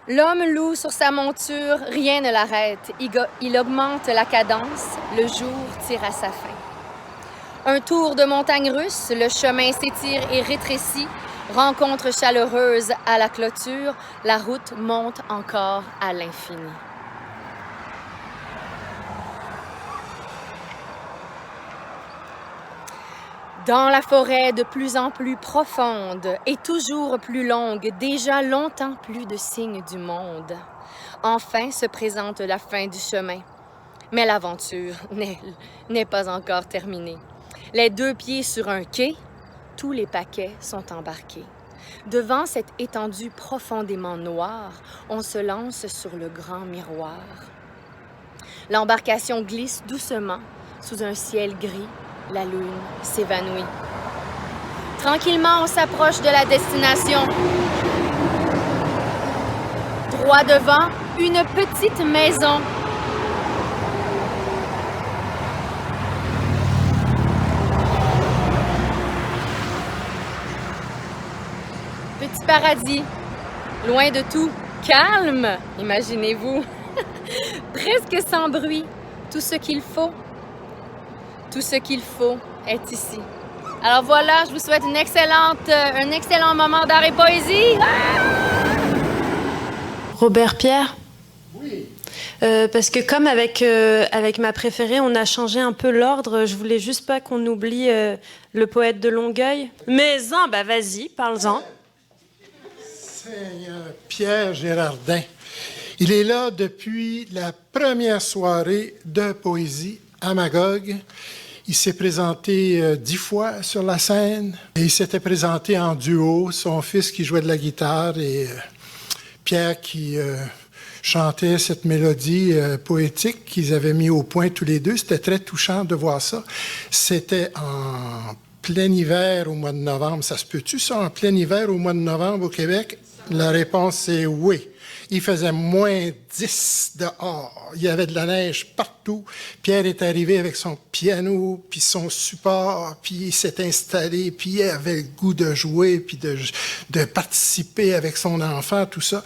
L'homme loue sur sa monture, rien ne l'arrête. Il augmente la cadence, le jour tire à sa fin. Un tour de montagne russe, le chemin s'étire et rétrécit. Rencontre chaleureuse à la clôture, la route monte encore à l'infini. Dans la forêt de plus en plus profonde et toujours plus longue, déjà longtemps plus de signes du monde. Enfin se présente la fin du chemin. Mais l'aventure n'est pas encore terminée. Les deux pieds sur un quai, tous les paquets sont embarqués. Devant cette étendue profondément noire, on se lance sur le grand miroir. L'embarcation glisse doucement sous un ciel gris. La lune s'évanouit. Tranquillement, on s'approche de la destination. Droit devant, une petite maison. Petit paradis, loin de tout, calme, imaginez-vous. Presque sans bruit, tout ce qu'il faut. Tout ce qu'il faut est ici. Alors voilà, je vous souhaite un excellent moment d'art et poésie. Robert Pierre? Oui. Parce que comme avec ma préférée, on a changé un peu l'ordre. Je voulais juste pas qu'on oublie le poète de Longueuil. Mais vas-y, parle-en. Seigneur Pierre Girardin. Il est là depuis la première soirée de poésie à Magog. Il s'est présenté 10 fois sur la scène et il s'était présenté en duo, son fils qui jouait de la guitare et Pierre qui chantait cette mélodie poétique qu'ils avaient mis au point tous les deux. C'était très touchant de voir ça. C'était en plein hiver au mois de novembre. Ça se peut-tu, ça, en plein hiver au mois de novembre au Québec? La réponse est oui. Il faisait moins 10 dehors. Il y avait de la neige partout. Pierre est arrivé avec son piano, puis son support, puis il s'est installé, puis il avait le goût de jouer, puis de participer avec son enfant, tout ça,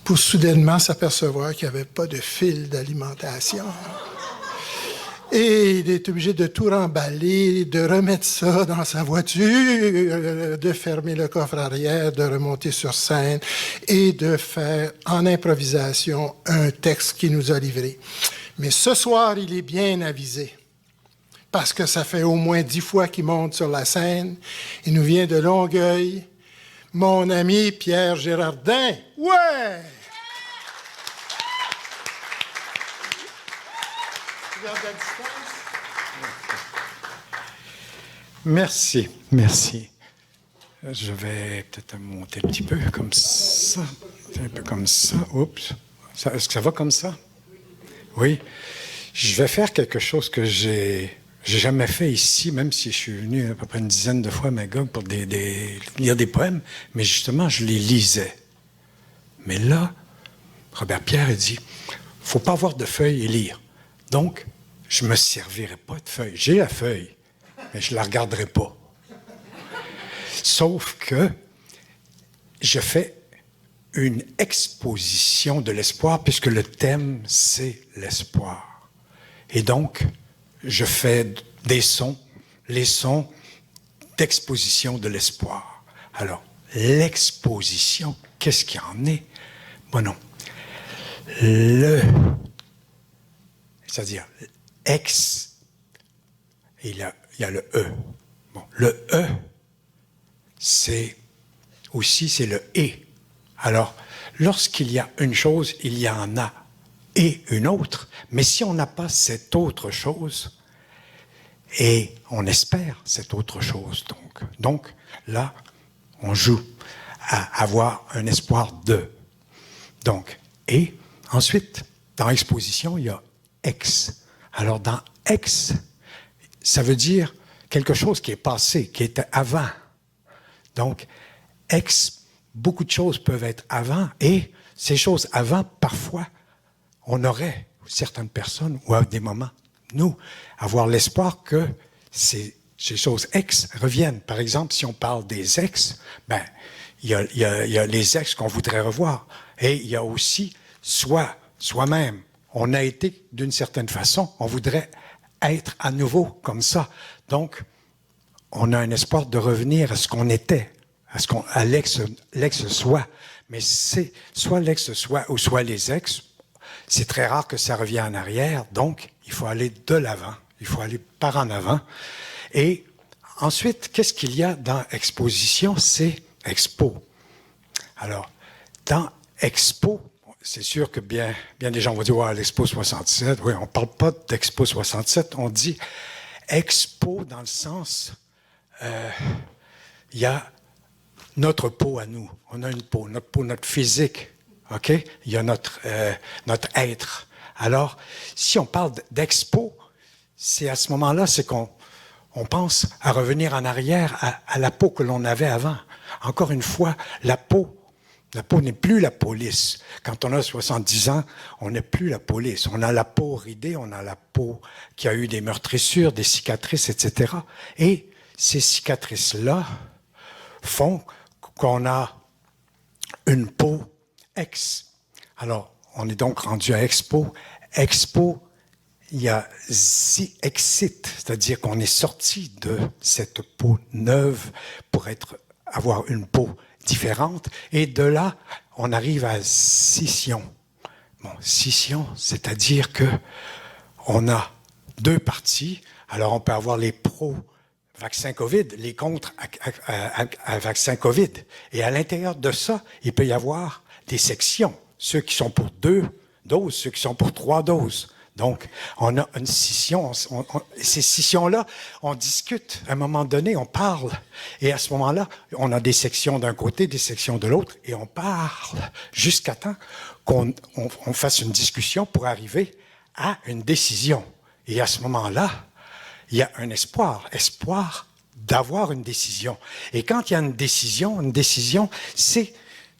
pour soudainement s'apercevoir qu'il n'y avait pas de fil d'alimentation. Et il est obligé de tout remballer, de remettre ça dans sa voiture, de fermer le coffre arrière, de remonter sur scène et de faire en improvisation un texte qu'il nous a livré. Mais ce soir, il est bien avisé parce que ça fait au moins 10 fois qu'il monte sur la scène. Il nous vient de Longueuil. Mon ami Pierre Girardin. Ouais! Merci, merci. Je vais peut-être monter un petit peu comme ça. Un peu comme ça. Oups. Est-ce que ça va comme ça? Oui. Je vais faire quelque chose que j'ai jamais fait ici, même si je suis venu à peu près une dizaine de fois à Magog pour lire des poèmes, mais justement, je les lisais. Mais là, Robert Pierre a dit, faut pas avoir de feuilles et lire. Donc, je ne me servirai pas de feuille. J'ai la feuille, mais je ne la regarderai pas. Sauf que je fais une exposition de l'espoir, puisque le thème, c'est l'espoir. Et donc, je fais les sons d'exposition de l'espoir. Alors, l'exposition, qu'est-ce qu'il y en est? Bon, non. C'est-à-dire, il y a le E. Bon, le E, c'est le et. Alors, lorsqu'il y a une chose, il y en a et une autre. Mais si on n'a pas cette autre chose, et on espère cette autre chose, donc là, on joue à avoir un espoir de. Donc, et ensuite, dans exposition, il y a ex. Alors, dans ex, ça veut dire quelque chose qui est passé, qui était avant. Donc, beaucoup de choses peuvent être avant, et ces choses avant, parfois, on aurait, certaines personnes, ou à des moments, nous, avoir l'espoir que ces choses ex reviennent. Par exemple, si on parle des ex, ben, il y a les ex qu'on voudrait revoir. Et il y a aussi soi-même. On a été d'une certaine façon, on voudrait être à nouveau comme ça. Donc, on a un espoir de revenir à ce qu'on était, à l'ex-soi. Mais c'est soit l'ex-soi ou soit les ex. C'est très rare que ça revienne en arrière. Donc, il faut aller de l'avant. Il faut aller par en avant. Et ensuite, qu'est-ce qu'il y a dans exposition? C'est expo. Alors, dans expo, c'est sûr que bien des gens vont dire, ouais, l'Expo 67. Oui, on ne parle pas d'Expo 67. On dit expo dans le sens, il y a notre peau à nous. On a une peau, notre physique. OK? Il y a notre être. Alors, si on parle d'expo, c'est à ce moment-là, c'est qu'on pense à revenir en arrière à la peau que l'on avait avant. Encore une fois, la peau n'est plus la peau lisse. Quand on a 70 ans, on n'est plus la peau lisse. On a la peau ridée, on a la peau qui a eu des meurtrissures, des cicatrices, etc. Et ces cicatrices-là font qu'on a une peau ex. Alors, on est donc rendu à expo. Expo, il y a exit, c'est-à-dire qu'on est sorti de cette peau neuve pour avoir une peau différente. Et de là, on arrive à scission. Bon, scission, c'est-à-dire que on a deux parties. Alors, on peut avoir les pro-vaccin COVID, les contre à vaccin COVID. Et à l'intérieur de ça, il peut y avoir des sections. Ceux qui sont pour 2 doses, ceux qui sont pour 3 doses. Donc, on a une scission. Ces scissions-là, on discute. À un moment donné, on parle. Et à ce moment-là, on a des sections d'un côté, des sections de l'autre, et on parle jusqu'à temps qu'on fasse une discussion pour arriver à une décision. Et à ce moment-là, il y a un espoir d'avoir une décision. Et quand il y a une décision, c'est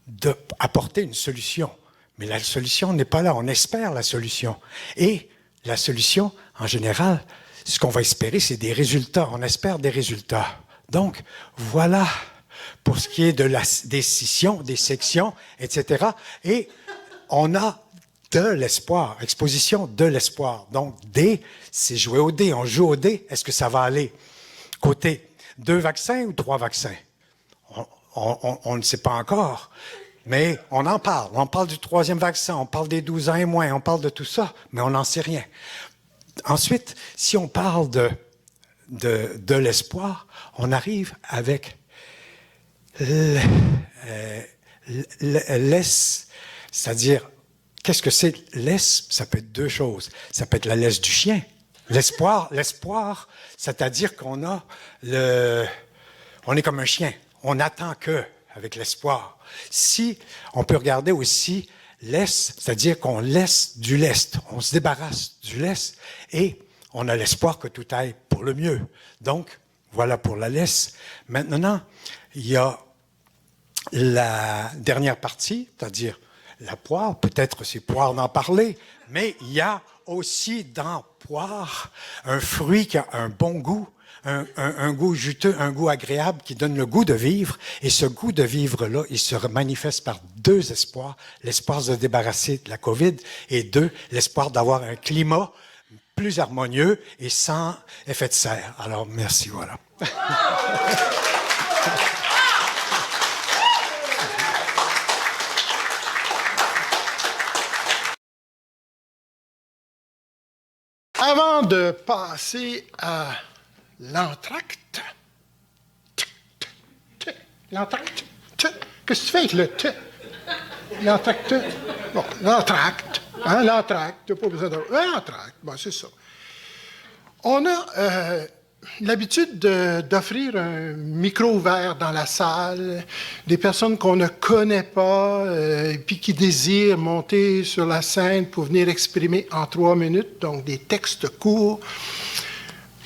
d'apporter une solution. Mais la solution n'est pas là. On espère la solution. Et la solution, en général, ce qu'on va espérer, c'est des résultats. On espère des résultats. Donc, voilà pour ce qui est de des scissions, des sections, etc. Et on a de l'espoir, exposition de l'espoir. Donc, c'est jouer au dé. On joue au dé. Est-ce que ça va aller côté 2 vaccins ou 3 vaccins? On ne sait pas encore. Mais on en parle. On parle du 3e vaccin, on parle des 12 ans et moins, on parle de tout ça, mais on n'en sait rien. Ensuite, si on parle de l'espoir, on arrive avec laisse, c'est-à-dire, qu'est-ce que c'est laisse? Ça peut être 2 choses. Ça peut être la laisse du chien. L'espoir, c'est-à-dire qu'on a on est comme un chien. On attend avec l'espoir. Si on peut regarder aussi laisse, c'est-à-dire qu'on laisse du lest, on se débarrasse du lest et on a l'espoir que tout aille pour le mieux. Donc, voilà pour la laisse. Maintenant, il y a la dernière partie, c'est-à-dire la poire. Peut-être c'est poire d'en parler, mais il y a aussi dans poire un fruit qui a un bon goût, un goût juteux, un goût agréable qui donne le goût de vivre. Et ce goût de vivre-là, il se manifeste par deux espoirs. L'espoir de se débarrasser de la COVID et deux, l'espoir d'avoir un climat plus harmonieux et sans effet de serre. Alors, merci, voilà. Avant de passer à l'entracte, l'entracte, qu'est-ce que tu fais avec le t? L'entracte, bon, l'entracte, hein, l'entracte, t'as pas besoin de... L'entracte, bon, c'est ça. On a l'habitude d'offrir un micro ouvert dans la salle, des personnes qu'on ne connaît pas, puis qui désirent monter sur la scène pour venir exprimer en 3 minutes, donc des textes courts,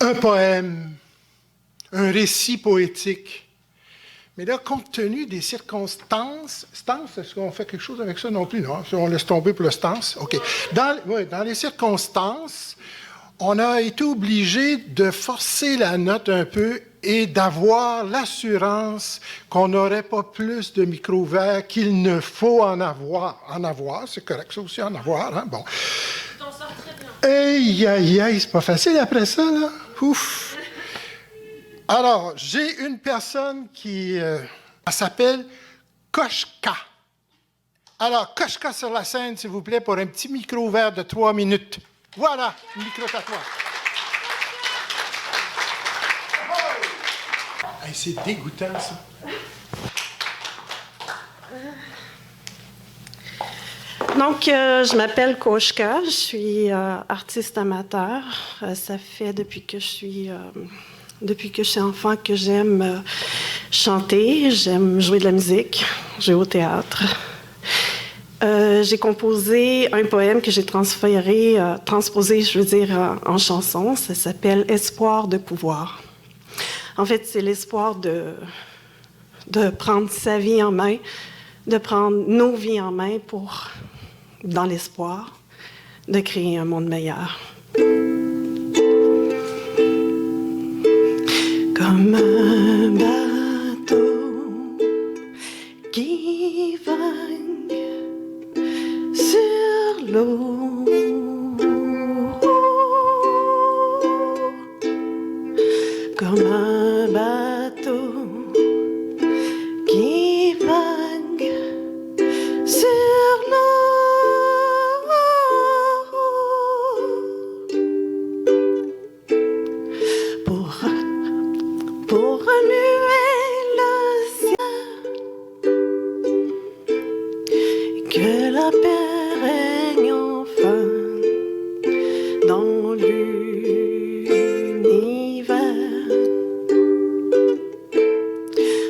un poème, un récit poétique. Mais là, compte tenu des circonstances, stance, est-ce qu'on fait quelque chose avec ça non plus? Non, on laisse tomber pour le stance. OK. Dans les circonstances, on a été obligé de forcer la note un peu et d'avoir l'assurance qu'on n'aurait pas plus de micros ouverts qu'il ne faut en avoir. En avoir, c'est correct, ça aussi, en avoir, hein? Bon. Tu t'en sors très bien. Aïe, aïe, aïe, c'est pas facile après ça, là. Ouf! Alors, j'ai une personne qui elle s'appelle Koshka. Alors, Koshka sur la scène, s'il vous plaît, pour un petit micro ouvert de 3 minutes. Voilà, le micro à toi. Hey, c'est dégoûtant, ça. Donc, je m'appelle Koshka, je suis artiste amateur. Ça fait depuis que je suis enfant que j'aime chanter, j'aime jouer de la musique, jouer au théâtre. J'ai composé un poème que j'ai transposé, en chanson. Ça s'appelle « Espoir de pouvoir ». En fait, c'est l'espoir de prendre sa vie en main, de prendre nos vies en main pour, dans l'espoir, de créer un monde meilleur. Comme un bateau qui vague sur l'eau, comme un bateau qui vague sur l'eau, pour remuer le ciel, et que la paix règne enfin dans l'univers,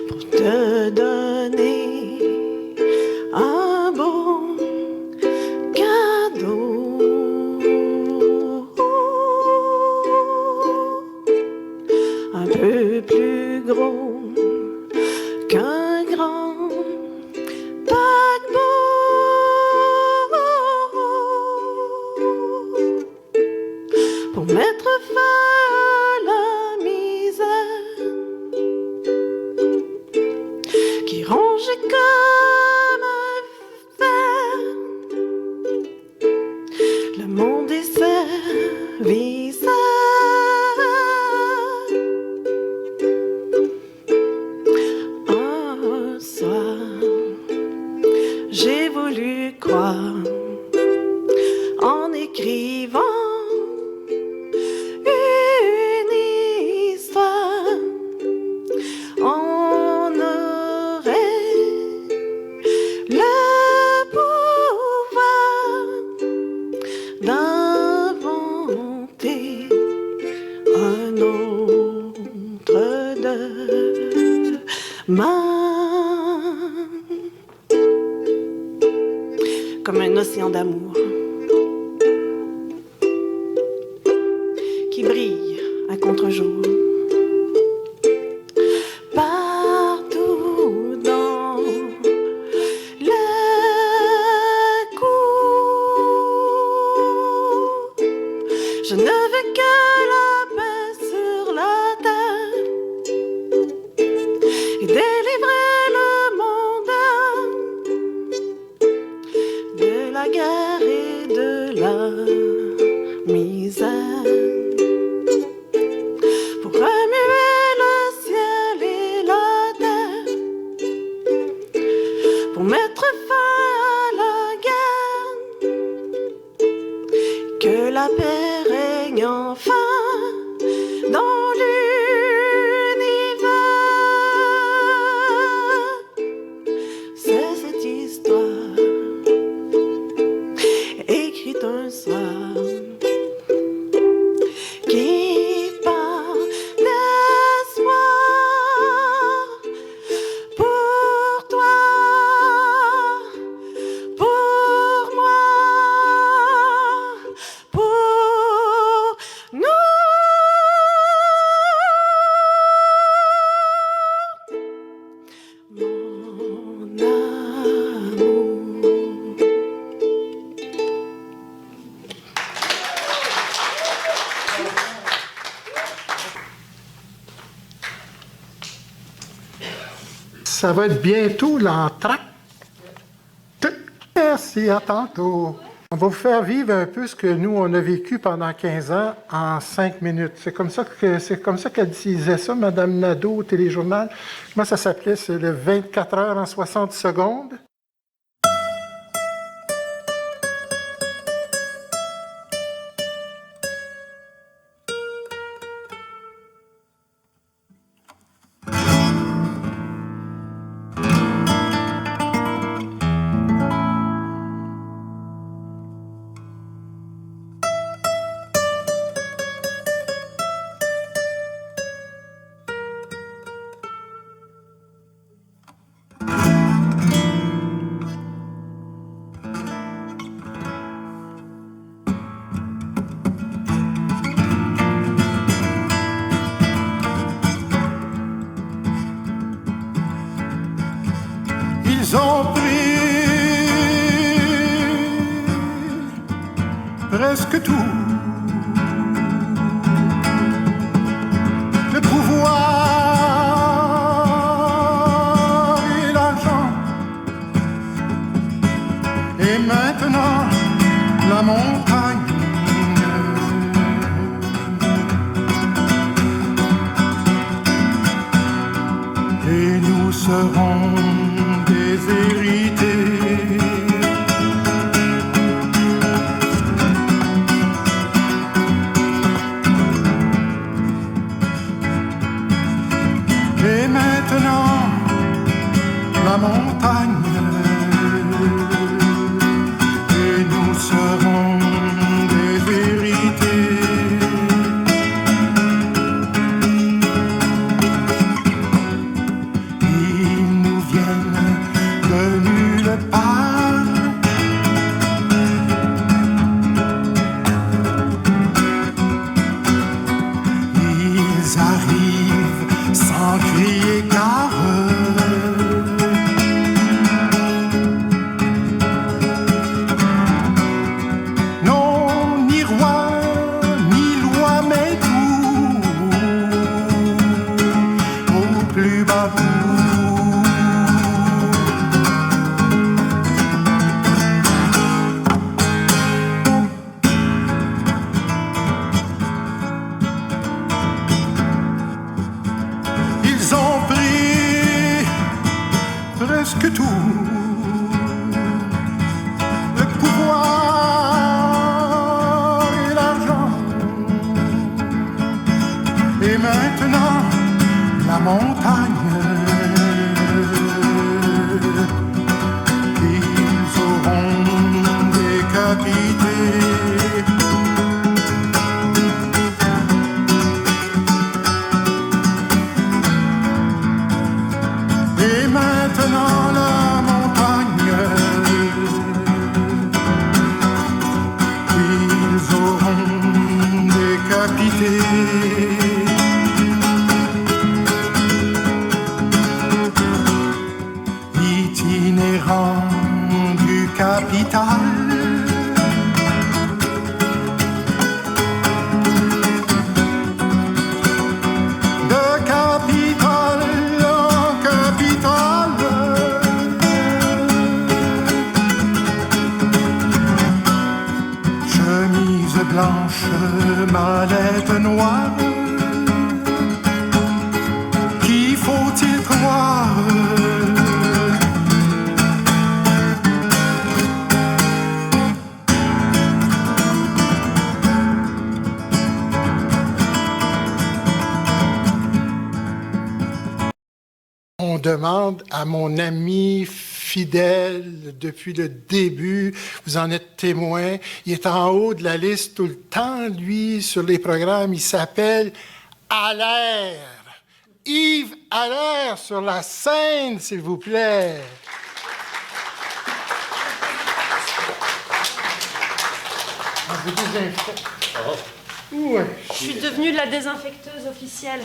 pour te donner un bon cadeau, un peu plus gros qu'un grand paquebot, pour mettre fin à la misère qui ronge comme un fer le monde et ses visages. Un soir, j'ai voulu croire en écrivant une histoire. On aurait le pouvoir d'inventer un autre demain, comme un océan d'amour qui brille à contre-jour. Partout dans le cours, je ne veux que la paix sur la terre. et délivrer le monde de la guerre et de la misère. Pour remuer le ciel et la terre, pour mettre fin à la guerre, que la paix règne enfin dans l'univers. C'est cette histoire écrite un soir qui parle d'espoir pour toi, pour moi, pour nous. Mon amour. Ça va être bientôt l'entracte. Merci, à tantôt. On va vous faire vivre un peu ce que nous, on a vécu pendant 15 ans en 5 minutes. C'est comme ça qu'elle disait ça, Mme Nadeau, au téléjournal. Comment ça s'appelait? C'est le 24 heures en 60 secondes. Ils ont pris presque tout, le pouvoir et l'argent, et maintenant la montagne. Et nous serons déshérités. Et maintenant, la montagne, et nous serons déshérités. Ils nous viennent de nulle part. Ils arrivent sans crier gare. Non, ni roi, ni loi, mais tout au plus bas bout. Ils ont pris presque tout, le pouvoir et l'argent, et maintenant la montagne. Ils auront décapité. Et maintenant la montagne, ils auront décapité. Itinérant du capital, de capital en mallette noire. Qui faut-il croire? On demande à mon ami fidèle depuis le début, vous en êtes témoin, il est en haut de la liste tout le temps, lui, sur les programmes, il s'appelle Allaire. Yves Allaire sur la scène, s'il vous plaît. Je suis devenue la désinfecteuse officielle.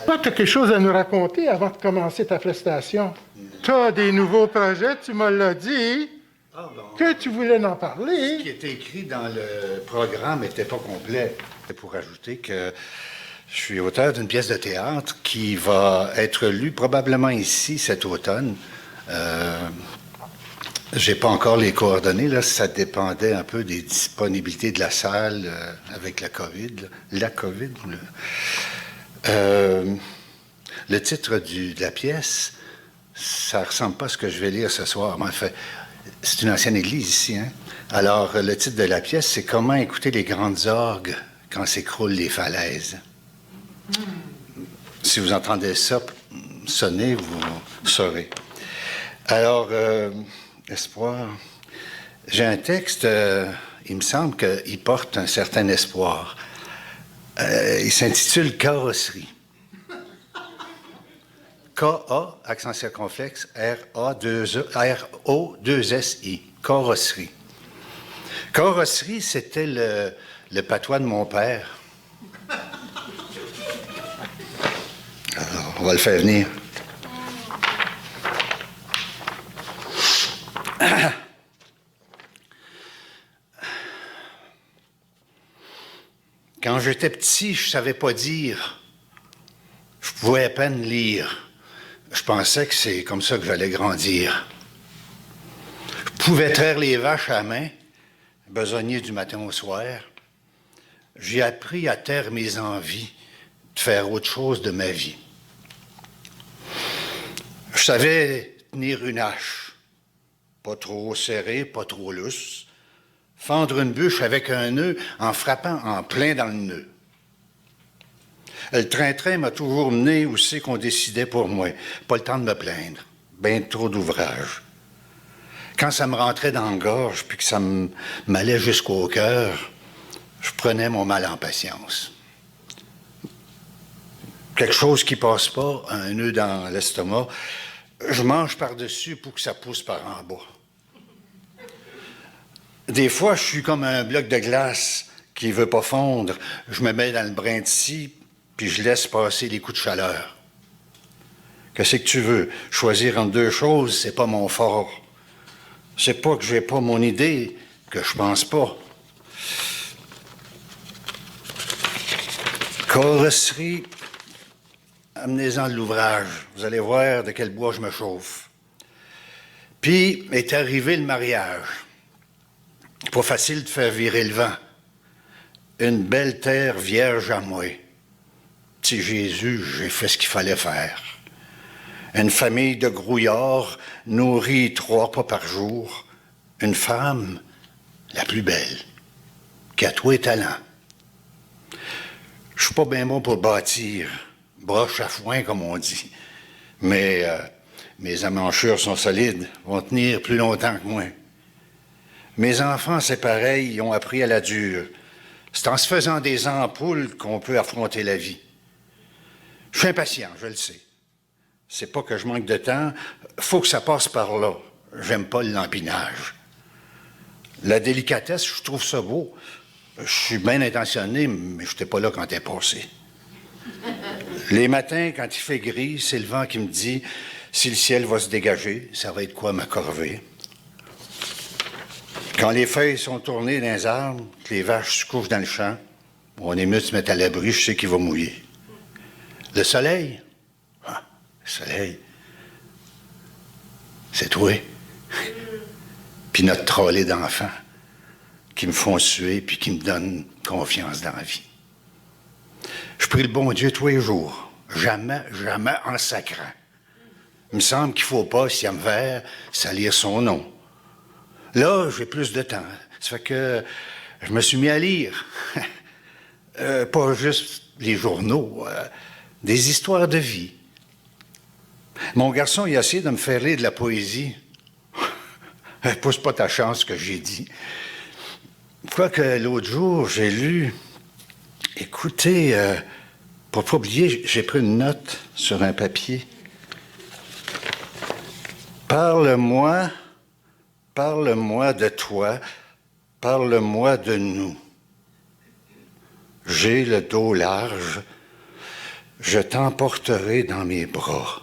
Toi, tu as quelque chose à nous raconter avant de commencer ta prestation. Tu as des nouveaux projets, tu me l'as dit, que tu voulais en parler. Ce qui était écrit dans le programme n'était pas complet. Pour ajouter que je suis auteur d'une pièce de théâtre qui va être lue probablement ici cet automne. J'ai pas encore les coordonnées, là, ça dépendait un peu des disponibilités de la salle avec la COVID. La COVID. Le titre de la pièce, ça ressemble pas à ce que je vais lire ce soir. Mais en fait, c'est une ancienne église ici, hein? Alors, le titre de la pièce, c'est « Comment écouter les grandes orgues quand s'écroulent les falaises ». Si vous entendez ça sonner, vous saurez. Alors, espoir. J'ai un texte, il me semble qu'il porte un certain espoir. Il s'intitule « Carrosserie ». K-A, accent circonflexe, R-O-2-S-I. Carrosserie. Carrosserie, c'était le patois de mon père. Alors, on va le faire venir. Quand j'étais petit, je savais pas dire. Je pouvais à peine lire. Je pensais que c'est comme ça que j'allais grandir. Je pouvais traire les vaches à la main, besogner du matin au soir. J'ai appris à taire mes envies, de faire autre chose de ma vie. Je savais tenir une hache, pas trop serrée, pas trop lousse, fendre une bûche avec un nœud en frappant en plein dans le nœud. Le train-train m'a toujours mené où c'est qu'on décidait pour moi. Pas le temps de me plaindre. Ben trop d'ouvrage. Quand ça me rentrait dans la gorge puis que ça m'allait jusqu'au cœur, je prenais mon mal en patience. Quelque chose qui passe pas, un nœud dans l'estomac, je mange par-dessus pour que ça pousse par en bas. Des fois, je suis comme un bloc de glace qui veut pas fondre. Je me mets dans le brin de scie, puis je laisse passer les coups de chaleur. Qu'est-ce que tu veux? Choisir entre deux choses, c'est pas mon fort. C'est pas que j'ai pas mon idée, que je pense pas. Carrosserie, amenez-en de l'ouvrage. Vous allez voir de quel bois je me chauffe. Puis est arrivé le mariage. Pas facile de faire virer le vent. Une belle terre vierge à moi. Petit Jésus, j'ai fait ce qu'il fallait faire. Une famille de grouillards nourrie 3 pas par jour. Une femme, la plus belle, qui a tous les talents. Je suis pas bien bon pour bâtir, broche à foin, comme on dit. Mais mes amanchures sont solides, vont tenir plus longtemps que moi. Mes enfants, c'est pareil, ils ont appris à la dure. C'est en se faisant des ampoules qu'on peut affronter la vie. Je suis impatient, je le sais. C'est pas que je manque de temps, faut que ça passe par là. J'aime pas le lampinage. La délicatesse, je trouve ça beau. Je suis bien intentionné, mais je n'étais pas là quand t'es passé. Les matins, quand il fait gris, c'est le vent qui me dit si le ciel va se dégager, ça va être quoi ma corvée. Quand les feuilles sont tournées dans les arbres, que les vaches se couchent dans le champ, on est mieux de se mettre à l'abri, je sais qu'il va mouiller. Le soleil, le soleil, c'est toi. Puis notre trolley d'enfants. qui me font suer puis qui me donnent confiance dans la vie. Je prie le bon Dieu tous les jours, jamais en sacrant. Il me semble qu'il ne faut pas, s'il y a un verre, salir son nom. Là, j'ai plus de temps. Ça fait que je me suis mis à lire. Pas juste les journaux, des histoires de vie. Mon garçon, il a essayé de me faire lire de la poésie. Pousse pas ta chance, que j'ai dit. Quoique l'autre jour, j'ai lu... Écoutez, pour pas oublier, j'ai pris une note sur un papier. Parle-moi de toi, parle-moi de nous. J'ai le dos large, je t'emporterai dans mes bras.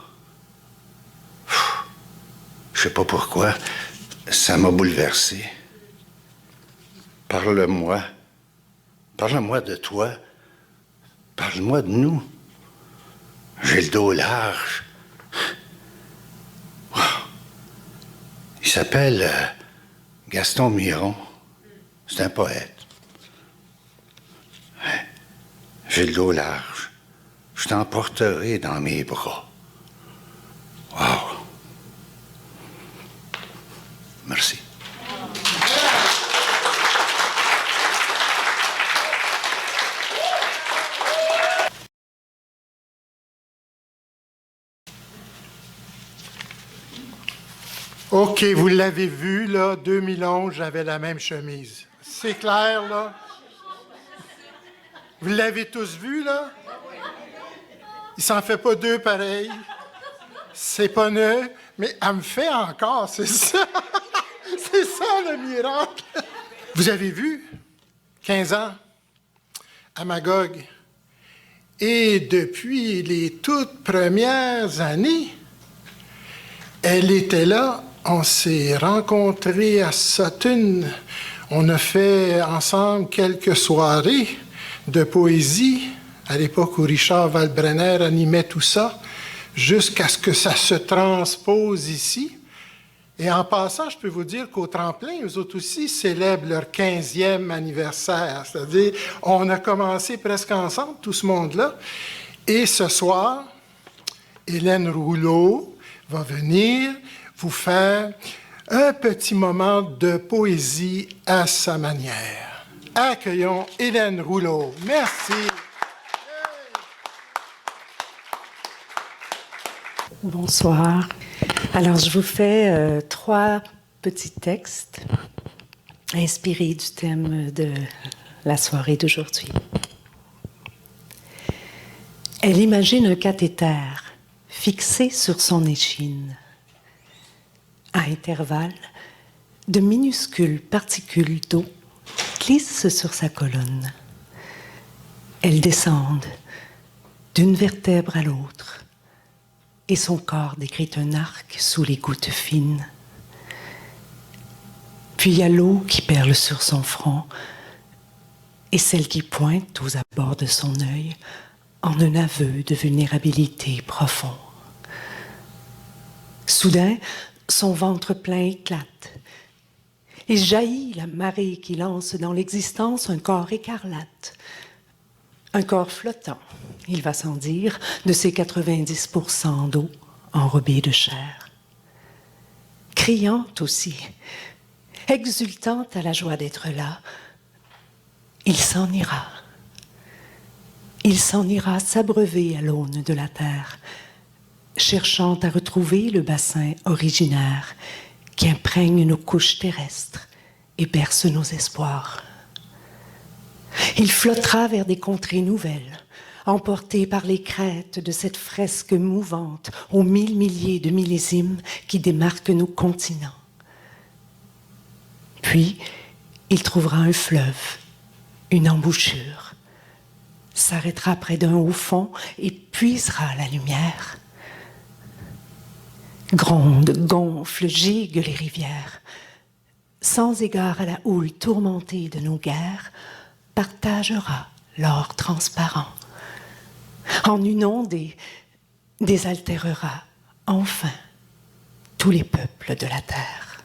Je sais pas pourquoi, ça m'a bouleversé. Parle-moi de toi, parle-moi de nous. J'ai le dos large. Il s'appelle Gaston Miron. C'est un poète. J'ai le dos large. Je t'emporterai dans mes bras. Wow. Merci. OK, vous l'avez vu, là, 2011, j'avais la même chemise. C'est clair, là? Vous l'avez tous vu, là? Il s'en fait pas deux pareils. C'est pas neuf, mais elle me fait encore, c'est ça. C'est ça, le miracle. Vous avez vu? 15 ans, à Magog. Et depuis les toutes premières années, elle était là. On s'est rencontrés à Sutton. On a fait ensemble quelques soirées de poésie, à l'époque où Richard Valbrenner animait tout ça, jusqu'à ce que ça se transpose ici. Et en passant, je peux vous dire qu'au Tremplin, eux autres aussi célèbrent leur 15e anniversaire. C'est-à-dire, on a commencé presque ensemble, tout ce monde-là. Et ce soir, Hélène Rouleau va venir vous faire un petit moment de poésie à sa manière. Accueillons Hélène Rouleau. Merci. Bonsoir. Alors, je vous fais 3 petits textes inspirés du thème de la soirée d'aujourd'hui. Elle imagine un cathéter fixé sur son échine. À intervalles, de minuscules particules d'eau glissent sur sa colonne. Elles descendent d'une vertèbre à l'autre, et son corps décrit un arc sous les gouttes fines. Puis il y a l'eau qui perle sur son front, et celle qui pointe aux abords de son œil en un aveu de vulnérabilité profond. Soudain, son ventre plein éclate, et jaillit la marée qui lance dans l'existence un corps écarlate, un corps flottant, il va sans dire, de ses 90% d'eau enrobée de chair. Criante aussi, exultante à la joie d'être là, il s'en ira. Il s'en ira s'abreuver à l'aune de la terre, cherchant à retrouver le bassin originaire qui imprègne nos couches terrestres et berce nos espoirs. Il flottera vers des contrées nouvelles, emporté par les crêtes de cette fresque mouvante aux 1000 milliers de millésimes qui démarquent nos continents. Puis, il trouvera un fleuve, une embouchure, s'arrêtera près d'un haut fond et puisera la lumière. Grondent, gonflent, giguent les rivières. Sans égard à la houle tourmentée de nos guerres, partagera l'or transparent. En une ondée, désaltérera enfin tous les peuples de la terre.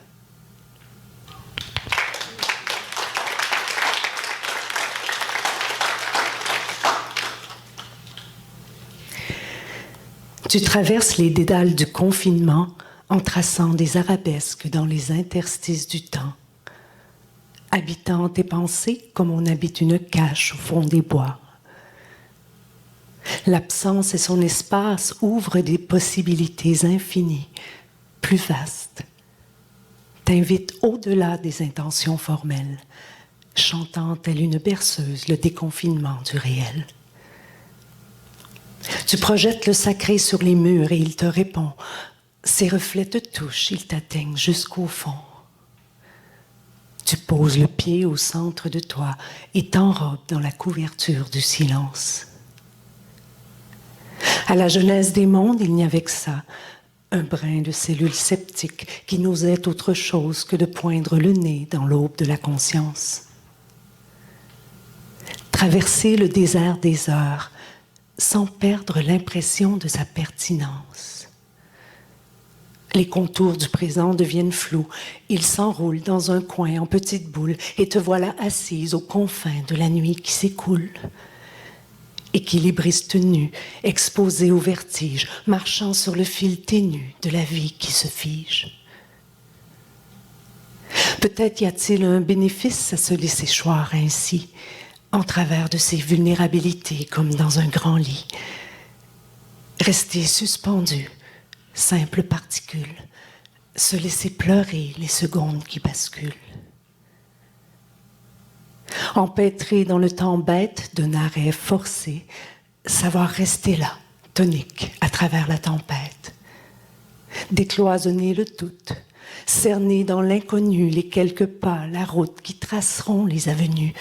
Tu traverses les dédales du confinement en traçant des arabesques dans les interstices du temps, habitant tes pensées comme on habite une cache au fond des bois. L'absence et son espace ouvrent des possibilités infinies, plus vastes, t'invitent au-delà des intentions formelles, chantant telle une berceuse le déconfinement du réel. Tu projettes le sacré sur les murs et il te répond. Ses reflets te touchent, ils t'atteignent jusqu'au fond. Tu poses le pied au centre de toi et t'enrobes dans la couverture du silence. À la genèse des mondes, il n'y avait que ça, un brin de cellules sceptiques qui n'osaient autre chose que de poindre le nez dans l'aube de la conscience. Traverser le désert des heures, sans perdre l'impression de sa pertinence. Les contours du présent deviennent flous. Ils s'enroulent dans un coin en petites boules et te voilà assise aux confins de la nuit qui s'écoule. Équilibriste nu, exposé au vertige, marchant sur le fil ténu de la vie qui se fige. Peut-être y a-t-il un bénéfice à se laisser choir ainsi, en travers de ses vulnérabilités comme dans un grand lit. Rester suspendu, simple particule, se laisser pleurer les secondes qui basculent. Empêtré dans le temps bête d'un arrêt forcé, savoir rester là, tonique, à travers la tempête. Décloisonner le doute, cerner dans l'inconnu les quelques pas, la route qui traceront les avenues,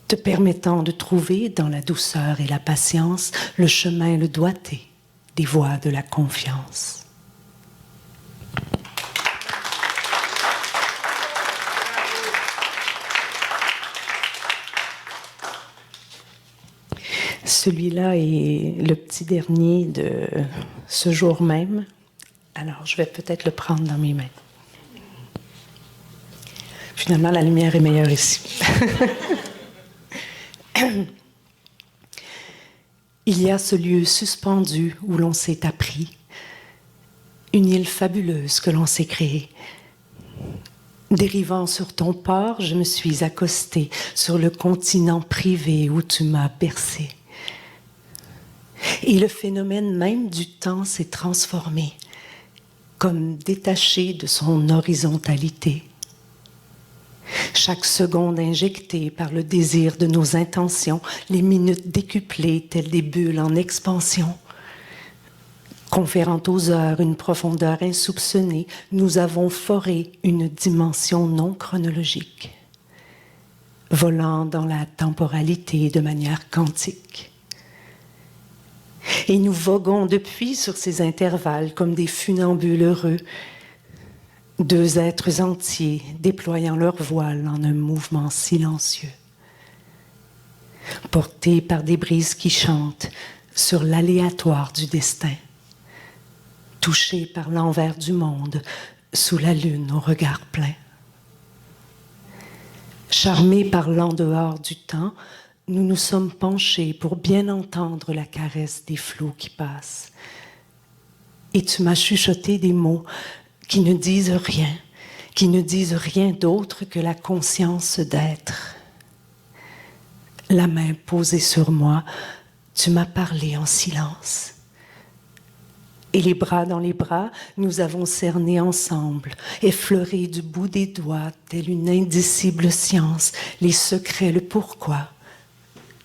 te permettant de trouver dans la douceur et la patience le chemin, le doigté des voies de la confiance. Celui-là est le petit dernier de ce jour même. Alors, je vais peut-être le prendre dans mes mains. Finalement, la lumière est meilleure ici. Il y a ce lieu suspendu où l'on s'est appris, une île fabuleuse que l'on s'est créée. Dérivant sur ton port, je me suis accostée sur le continent privé où tu m'as bercée. Et le phénomène même du temps s'est transformé, comme détaché de son horizontalité. Chaque seconde injectée par le désir de nos intentions, les minutes décuplées telles des bulles en expansion. Conférant aux heures une profondeur insoupçonnée, nous avons foré une dimension non chronologique, volant dans la temporalité de manière quantique. Et nous voguons depuis sur ces intervalles comme des funambules heureux, deux êtres entiers déployant leur voile en un mouvement silencieux. Portés par des brises qui chantent sur l'aléatoire du destin. Touchés par l'envers du monde sous la lune au regard plein. Charmés par l'en-dehors du temps, nous nous sommes penchés pour bien entendre la caresse des flots qui passent. Et tu m'as chuchoté des mots qui ne disent rien d'autre que la conscience d'être. La main posée sur moi, tu m'as parlé en silence. Et les bras dans les bras, nous avons cerné ensemble, effleuré du bout des doigts, telle une indicible science, les secrets, le pourquoi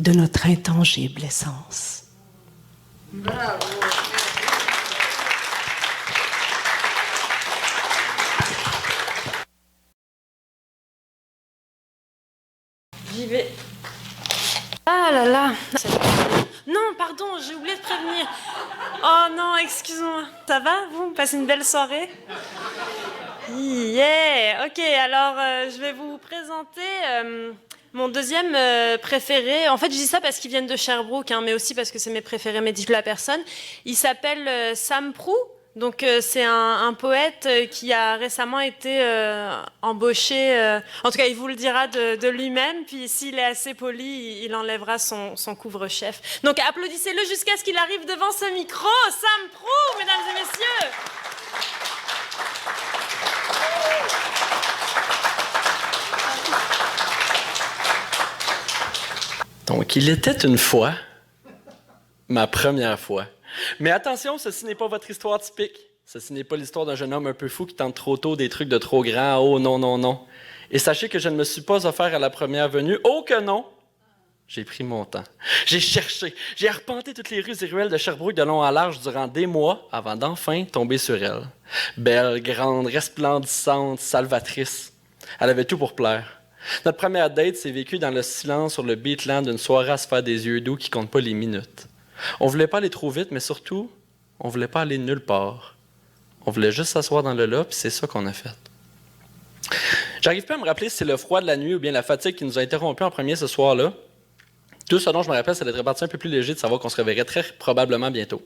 de notre intangible essence. Bravo! J'y vais. Ah là là. Non, pardon, j'ai oublié de prévenir. Oh non, excuse-moi. Ça va, vous passez une belle soirée? Yeah. Ok, alors je vais vous présenter mon deuxième préféré. En fait, je dis ça parce qu'ils viennent de Sherbrooke, hein, mais aussi parce que c'est mes préférés, mes diplômes à personne. Il s'appelle Sam Prou. Donc c'est un poète qui a récemment été embauché, en tout cas il vous le dira de lui-même, puis s'il est assez poli, il enlèvera son couvre-chef. Donc applaudissez-le jusqu'à ce qu'il arrive devant ce micro, Sam Prou, mesdames et messieurs. Donc il était une fois, ma première fois. Mais attention, ceci n'est pas votre histoire typique. Ceci n'est pas l'histoire d'un jeune homme un peu fou qui tente trop tôt des trucs de trop grand. Oh non, non, non. Et sachez que je ne me suis pas offert à la première venue. Oh que non! J'ai pris mon temps. J'ai cherché. J'ai arpenté toutes les rues et ruelles de Sherbrooke de long en large durant des mois avant d'enfin tomber sur elle. Belle, grande, resplendissante, salvatrice. Elle avait tout pour plaire. Notre première date s'est vécue dans le silence sur le beatland d'une soirée à se faire des yeux doux qui comptent pas les minutes. On voulait pas aller trop vite, mais surtout, on voulait pas aller nulle part. On voulait juste s'asseoir dans le là, puis c'est ça qu'on a fait. J'arrive pas à me rappeler si c'est le froid de la nuit ou bien la fatigue qui nous a interrompus en premier ce soir-là. Tout ce dont je me rappelle, c'est d'être reparti un peu plus léger, de savoir qu'on se reverrait très probablement bientôt.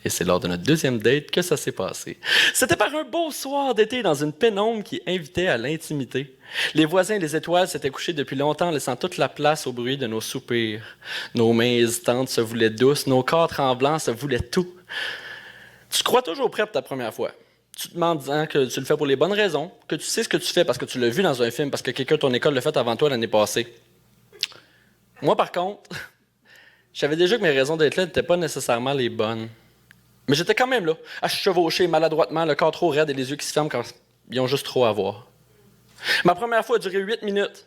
Et c'est lors de notre deuxième date que ça s'est passé. C'était par un beau soir d'été dans une pénombre qui invitait à l'intimité. Les voisins et les étoiles s'étaient couchés depuis longtemps, laissant toute la place au bruit de nos soupirs. Nos mains hésitantes se voulaient douces, nos corps tremblants se voulaient tout. Tu te crois toujours prêt pour ta première fois. Tu te demandes disant que tu le fais pour les bonnes raisons, que tu sais ce que tu fais parce que tu l'as vu dans un film, parce que quelqu'un de ton école l'a fait avant toi l'année passée. Moi, par contre, je savais déjà que mes raisons d'être là n'étaient pas nécessairement les bonnes. Mais j'étais quand même là, à chevaucher maladroitement, le corps trop raide et les yeux qui se ferment quand ils ont juste trop à voir. Ma première fois a duré 8 minutes.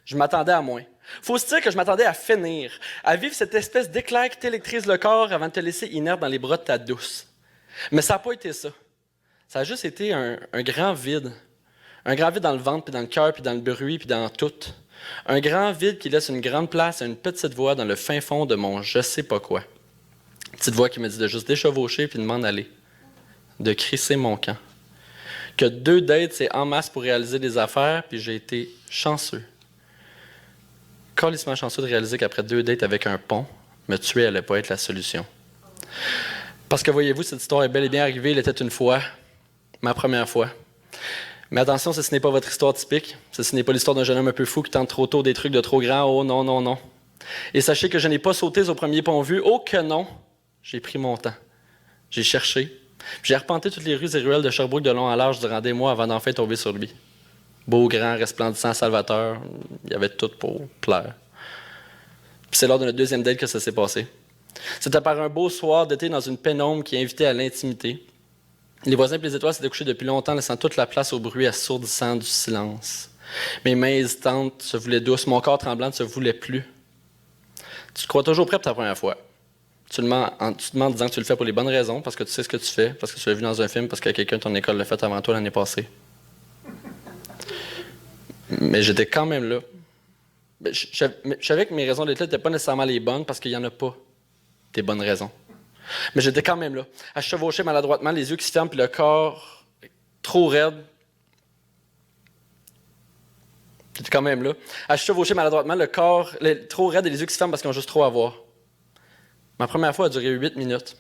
Je m'attendais à moins. Faut se dire que je m'attendais à finir, à vivre cette espèce d'éclair qui t'électrise le corps avant de te laisser inerte dans les bras de ta douce. Mais ça n'a pas été ça. Ça a juste été un grand vide. Un grand vide dans le ventre, puis dans le cœur, puis dans le bruit, puis dans tout. Un grand vide qui laisse une grande place à une petite voix dans le fin fond de mon je sais pas quoi. Petite voix qui me dit de juste déchevaucher puis de m'en aller. De crisser mon camp. Que 2 dates, c'est en masse pour réaliser des affaires, puis j'ai été chanceux. Calissement chanceux de réaliser qu'après 2 dates avec un pont, me tuer allait pas être la solution. Parce que voyez-vous, cette histoire est bel et bien arrivée, elle était une fois, ma première fois. Mais attention, ceci n'est pas votre histoire typique. Ceci n'est pas l'histoire d'un jeune homme un peu fou qui tente trop tôt des trucs de trop grand. Oh non, non, non. Et sachez que je n'ai pas sauté au premier pont vu. Oh que non! J'ai pris mon temps. J'ai cherché. J'ai arpenté toutes les rues et ruelles de Sherbrooke de long en large durant des mois avant d'enfin tomber sur lui. Beau, grand, resplendissant, salvateur. Il y avait tout pour plaire. Puis c'est lors de notre deuxième date que ça s'est passé. C'était par un beau soir d'été dans une pénombre qui invitait à l'intimité. Les voisins et les étoiles s'étaient couchés depuis longtemps, laissant toute la place au bruit assourdissant du silence. Mes mains hésitantes se voulaient douces, mon corps tremblant ne se voulait plus. Tu te crois toujours prêt pour ta première fois. Tu te mens en disant que tu le fais pour les bonnes raisons, parce que tu sais ce que tu fais, parce que tu l'as vu dans un film, parce que quelqu'un de ton école l'a fait avant toi l'année passée. Mais j'étais quand même là. Je savais que mes raisons d'être là n'étaient pas nécessairement les bonnes, parce qu'il n'y en a pas des bonnes raisons. Mais j'étais quand même là, à chevaucher maladroitement, les yeux qui se ferment, puis le corps trop raide. J'étais quand même là, à chevaucher maladroitement, le corps trop raide et les yeux qui se ferment parce qu'ils ont juste trop à voir. Ma première fois a duré 8 minutes.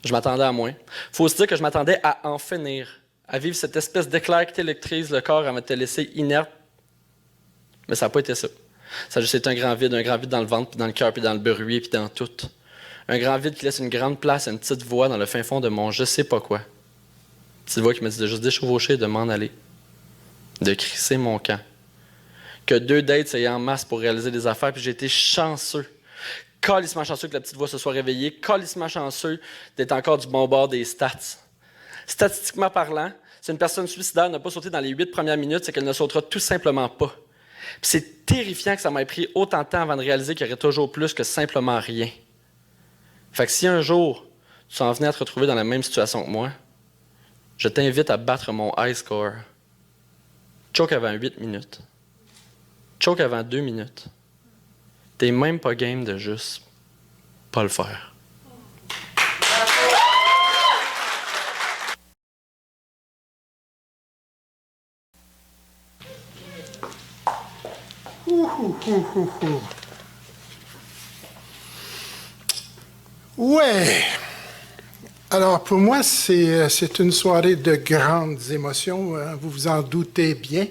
Je m'attendais à moins. Faut se dire que je m'attendais à en finir, à vivre cette espèce d'éclair qui t'électrise le corps avant de te laisser inerte. Mais ça n'a pas été ça. Ça a juste été un grand vide dans le ventre, puis dans le cœur, puis dans le bruit, puis dans tout. Un grand vide qui laisse une grande place à une petite voix dans le fin fond de mon je sais pas quoi. Une petite voix qui me dit de juste déchevaucher et de m'en aller. De crisser mon camp. Que 2 dates, ça y est en masse pour réaliser des affaires, puis j'ai été chanceux. Calissement chanceux que la petite voix se soit réveillée. Calissement chanceux d'être encore du bon bord des stats. Statistiquement parlant, si une personne suicidaire n'a pas sauté dans les 8 premières minutes, c'est qu'elle ne sautera tout simplement pas. Puis c'est terrifiant que ça m'ait pris autant de temps avant de réaliser qu'il y aurait toujours plus que simplement rien. Fait que si un jour, tu en venais à te retrouver dans la même situation que moi, je t'invite à battre mon high score. Choke avant 8 minutes. Choke avant 2 minutes. T'es même pas game de juste pas le faire. Ouais. Alors, pour moi, c'est une soirée de grandes émotions, hein, vous vous en doutez bien.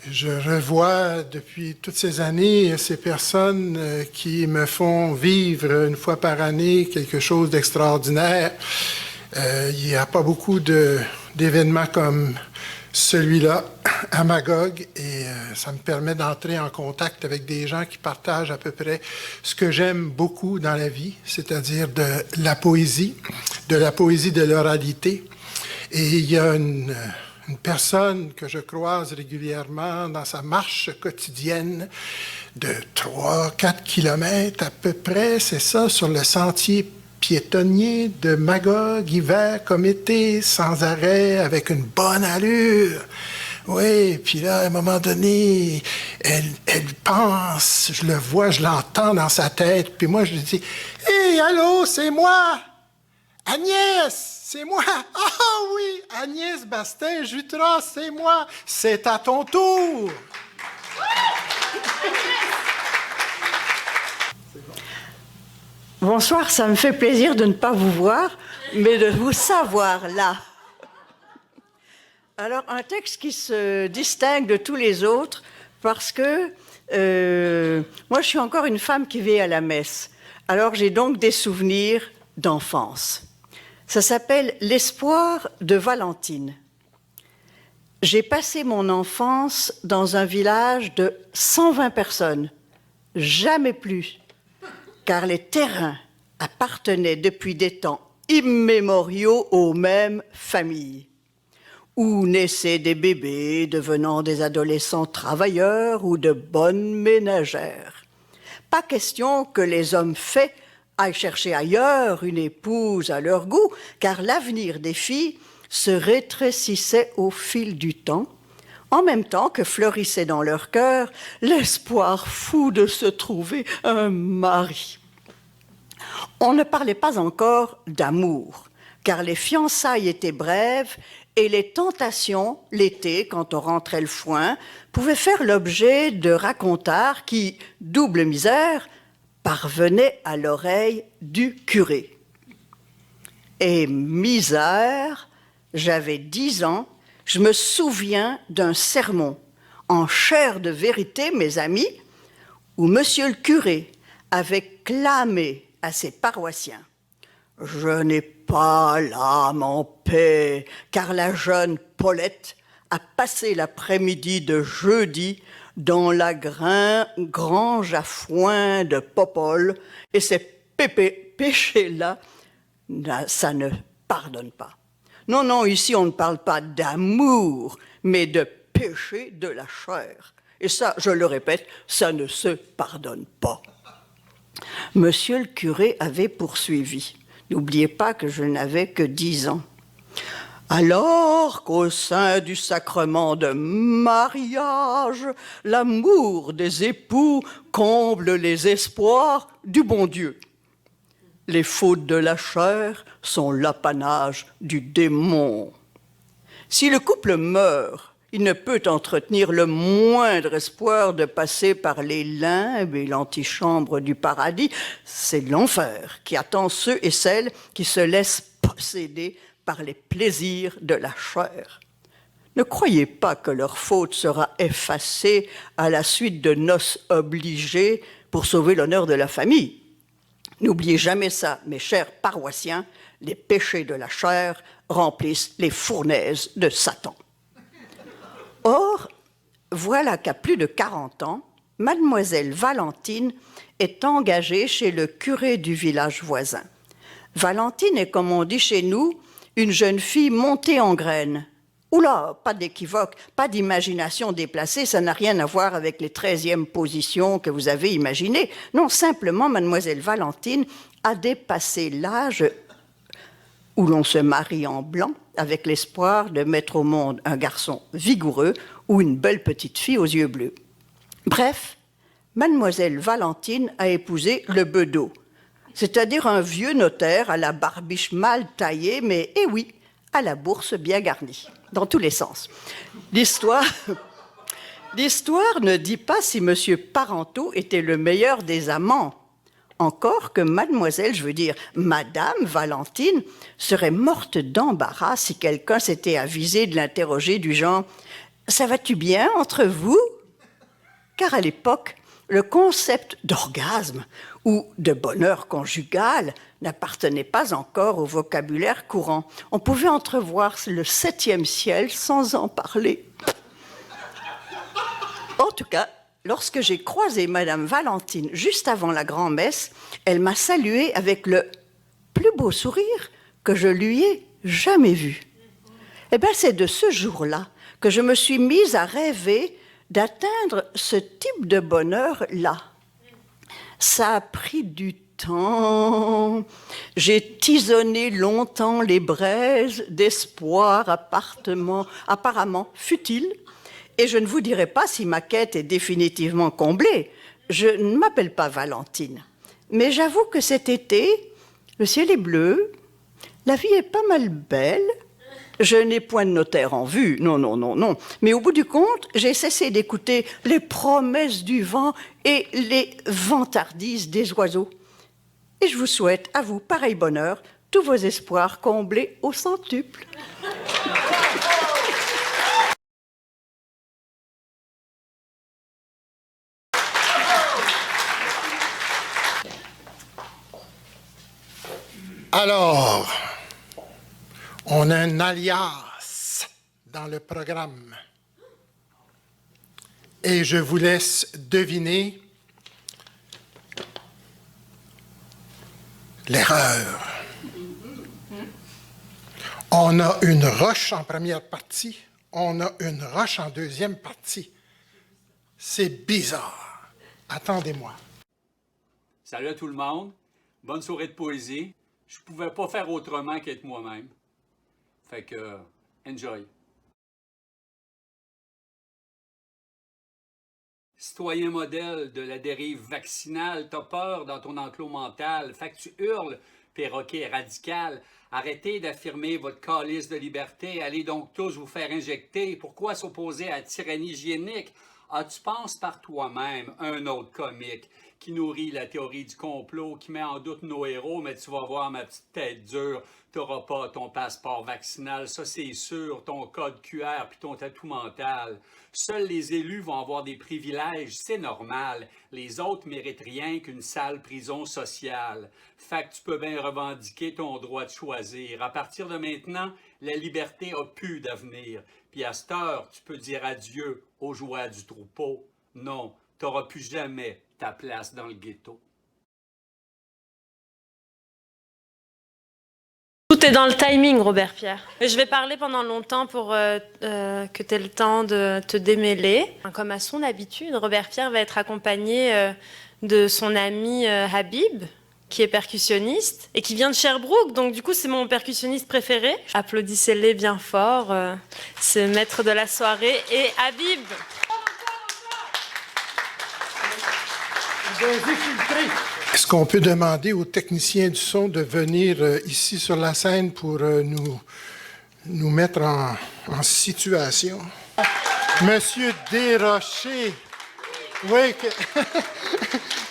Je revois depuis toutes ces années ces personnes qui me font vivre une fois par année quelque chose d'extraordinaire. Il n'y a pas beaucoup d'événements comme celui-là à Magog et ça me permet d'entrer en contact avec des gens qui partagent à peu près ce que j'aime beaucoup dans la vie, c'est-à-dire de la poésie de l'oralité. Et il y a une personne que je croise régulièrement dans sa marche quotidienne de 3-4 kilomètres à peu près, c'est ça, sur le sentier piétonnier de Magog, hiver comme été, sans arrêt, avec une bonne allure. Oui, puis là, à un moment donné, elle pense, je le vois, je l'entends dans sa tête, puis moi, je lui dis « Hé, allô, c'est moi! Agnès, c'est moi! Ah oui, Agnès Bastin-Jutras, c'est moi! C'est à ton tour! » Bonsoir, ça me fait plaisir de ne pas vous voir, mais de vous savoir là. Alors, un texte qui se distingue de tous les autres parce que moi, je suis encore une femme qui vit à la messe. Alors, j'ai donc des souvenirs d'enfance. Ça s'appelle « L'espoir de Valentine ». J'ai passé mon enfance dans un village de 120 personnes, jamais plus, car les terrains appartenaient depuis des temps immémoriaux aux mêmes familles, où naissaient des bébés devenant des adolescents travailleurs ou de bonnes ménagères. Pas question que les hommes faits aillent chercher ailleurs une épouse à leur goût, car l'avenir des filles se rétrécissait au fil du temps, en même temps que fleurissait dans leur cœur l'espoir fou de se trouver un mari. On ne parlait pas encore d'amour, car les fiançailles étaient brèves et les tentations, l'été, quand on rentrait le foin, pouvaient faire l'objet de racontars qui, double misère, parvenaient à l'oreille du curé. Et misère, j'avais 10 ans, je me souviens d'un sermon, en chair de vérité, mes amis, où monsieur le curé avait clamé à ses paroissiens « Je n'ai pas l'âme en paix, car la jeune Paulette a passé l'après-midi de jeudi dans la grange à foin de Popol, et ces péchés-là, ça ne pardonne pas. » Non, non, ici on ne parle pas d'amour, mais de péché de la chair. Et ça, je le répète, ça ne se pardonne pas. Monsieur le curé avait poursuivi. N'oubliez pas que je n'avais que 10 ans. Alors qu'au sein du sacrement de mariage, l'amour des époux comble les espoirs du bon Dieu. Les fautes de la chair sont l'apanage du démon. Si le couple meurt, il ne peut entretenir le moindre espoir de passer par les limbes et l'antichambre du paradis. C'est l'enfer qui attend ceux et celles qui se laissent posséder par les plaisirs de la chair. Ne croyez pas que leur faute sera effacée à la suite de noces obligées pour sauver l'honneur de la famille. N'oubliez jamais ça, mes chers paroissiens, les péchés de la chair remplissent les fournaises de Satan. Or, voilà qu'à plus de 40 ans, mademoiselle Valentine est engagée chez le curé du village voisin. Valentine est, comme on dit chez nous, une jeune fille montée en graines. Oula, pas d'équivoque, pas d'imagination déplacée, ça n'a rien à voir avec les 13e positions que vous avez imaginées. Non, simplement, mademoiselle Valentine a dépassé l'âge où l'on se marie en blanc avec l'espoir de mettre au monde un garçon vigoureux ou une belle petite fille aux yeux bleus. Bref, mademoiselle Valentine a épousé le bedeau, c'est-à-dire un vieux notaire à la barbiche mal taillée, mais, eh oui, à la bourse bien garnie, dans tous les sens. L'histoire ne dit pas si M. Parenteau était le meilleur des amants. encore que mademoiselle, je veux dire madame Valentine, serait morte d'embarras si quelqu'un s'était avisé de l'interroger du genre « Ça va-tu bien entre vous ?» Car à l'époque, le concept d'orgasme ou de bonheur conjugal n'appartenait pas encore au vocabulaire courant. On pouvait entrevoir le 7e ciel sans en parler. En tout cas, lorsque j'ai croisé Madame Valentine juste avant la grand-messe, elle m'a salué avec le plus beau sourire que je lui ai jamais vu. Eh bien, c'est de ce jour-là que je me suis mise à rêver d'atteindre ce type de bonheur-là. Ça a pris du temps. J'ai tisonné longtemps les braises d'espoir apparemment futiles. Et je ne vous dirai pas si ma quête est définitivement comblée. Je ne m'appelle pas Valentine. Mais j'avoue que cet été, le ciel est bleu, la vie est pas mal belle. Je n'ai point de notaire en vue, non. Mais au bout du compte, j'ai cessé d'écouter les promesses du vent et les vantardises des oiseaux. Et je vous souhaite, à vous, pareil bonheur, tous vos espoirs comblés au centuple. Alors, on a un alias dans le programme. Et je vous laisse deviner l'erreur. On a une roche en première partie, on a une roche en deuxième partie. C'est bizarre. Attendez-moi. Salut à tout le monde. Bonne soirée de poésie. Je pouvais pas faire autrement qu'être moi-même. Fait que, enjoy. Citoyen modèle de la dérive vaccinale, t'as peur dans ton enclos mental. Fait que tu hurles, perroquet radical. Arrêtez d'affirmer votre calice de liberté. Allez donc tous vous faire injecter. Pourquoi s'opposer à la tyrannie hygiénique? Ah, tu penses par toi-même, un autre comique qui nourrit la théorie du complot, qui met en doute nos héros, mais tu vas voir ma petite tête dure, t'auras pas ton passeport vaccinal, ça c'est sûr, ton code QR puis ton tatou mental. Seuls les élus vont avoir des privilèges, c'est normal. Les autres méritent rien qu'une sale prison sociale. Fait que tu peux bien revendiquer ton droit de choisir. À partir de maintenant, la liberté a plus d'avenir. Puis à cette heure, tu peux dire adieu aux joies du troupeau. Non, t'auras plus jamais ta place dans le ghetto. Tout est dans le timing, Robert Pierre. Je vais parler pendant longtemps pour que tu aies le temps de te démêler. Comme à son habitude, Robert Pierre va être accompagné de son ami Habib, qui est percussionniste et qui vient de Sherbrooke. Donc du coup, c'est mon percussionniste préféré. Applaudissez-les bien fort. C'est le maître de la soirée et Habib. Est-ce qu'on peut demander aux techniciens du son de venir ici sur la scène pour nous mettre en situation? Monsieur Desrochers, oui,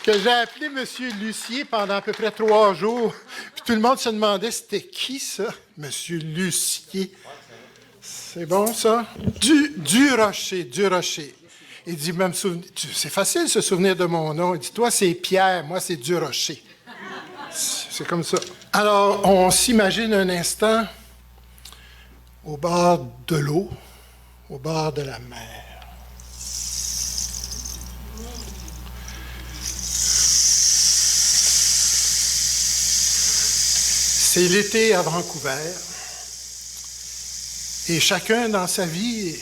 que j'ai appelé Monsieur Lucier pendant à peu près 3 jours. Puis tout le monde se demandait c'était qui ça, Monsieur Lucier? C'est bon ça? Durocher. Il dit, même c'est facile de se souvenir de mon nom. Il dit, toi, c'est Pierre, moi, c'est Durocher. C'est comme ça. Alors, on s'imagine un instant au bord de l'eau, au bord de la mer. C'est l'été à Vancouver. Et chacun dans sa vie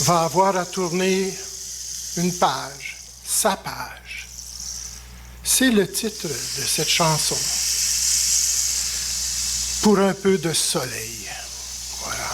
va avoir à tourner une page, sa page. C'est le titre de cette chanson. Pour un peu de soleil. Voilà.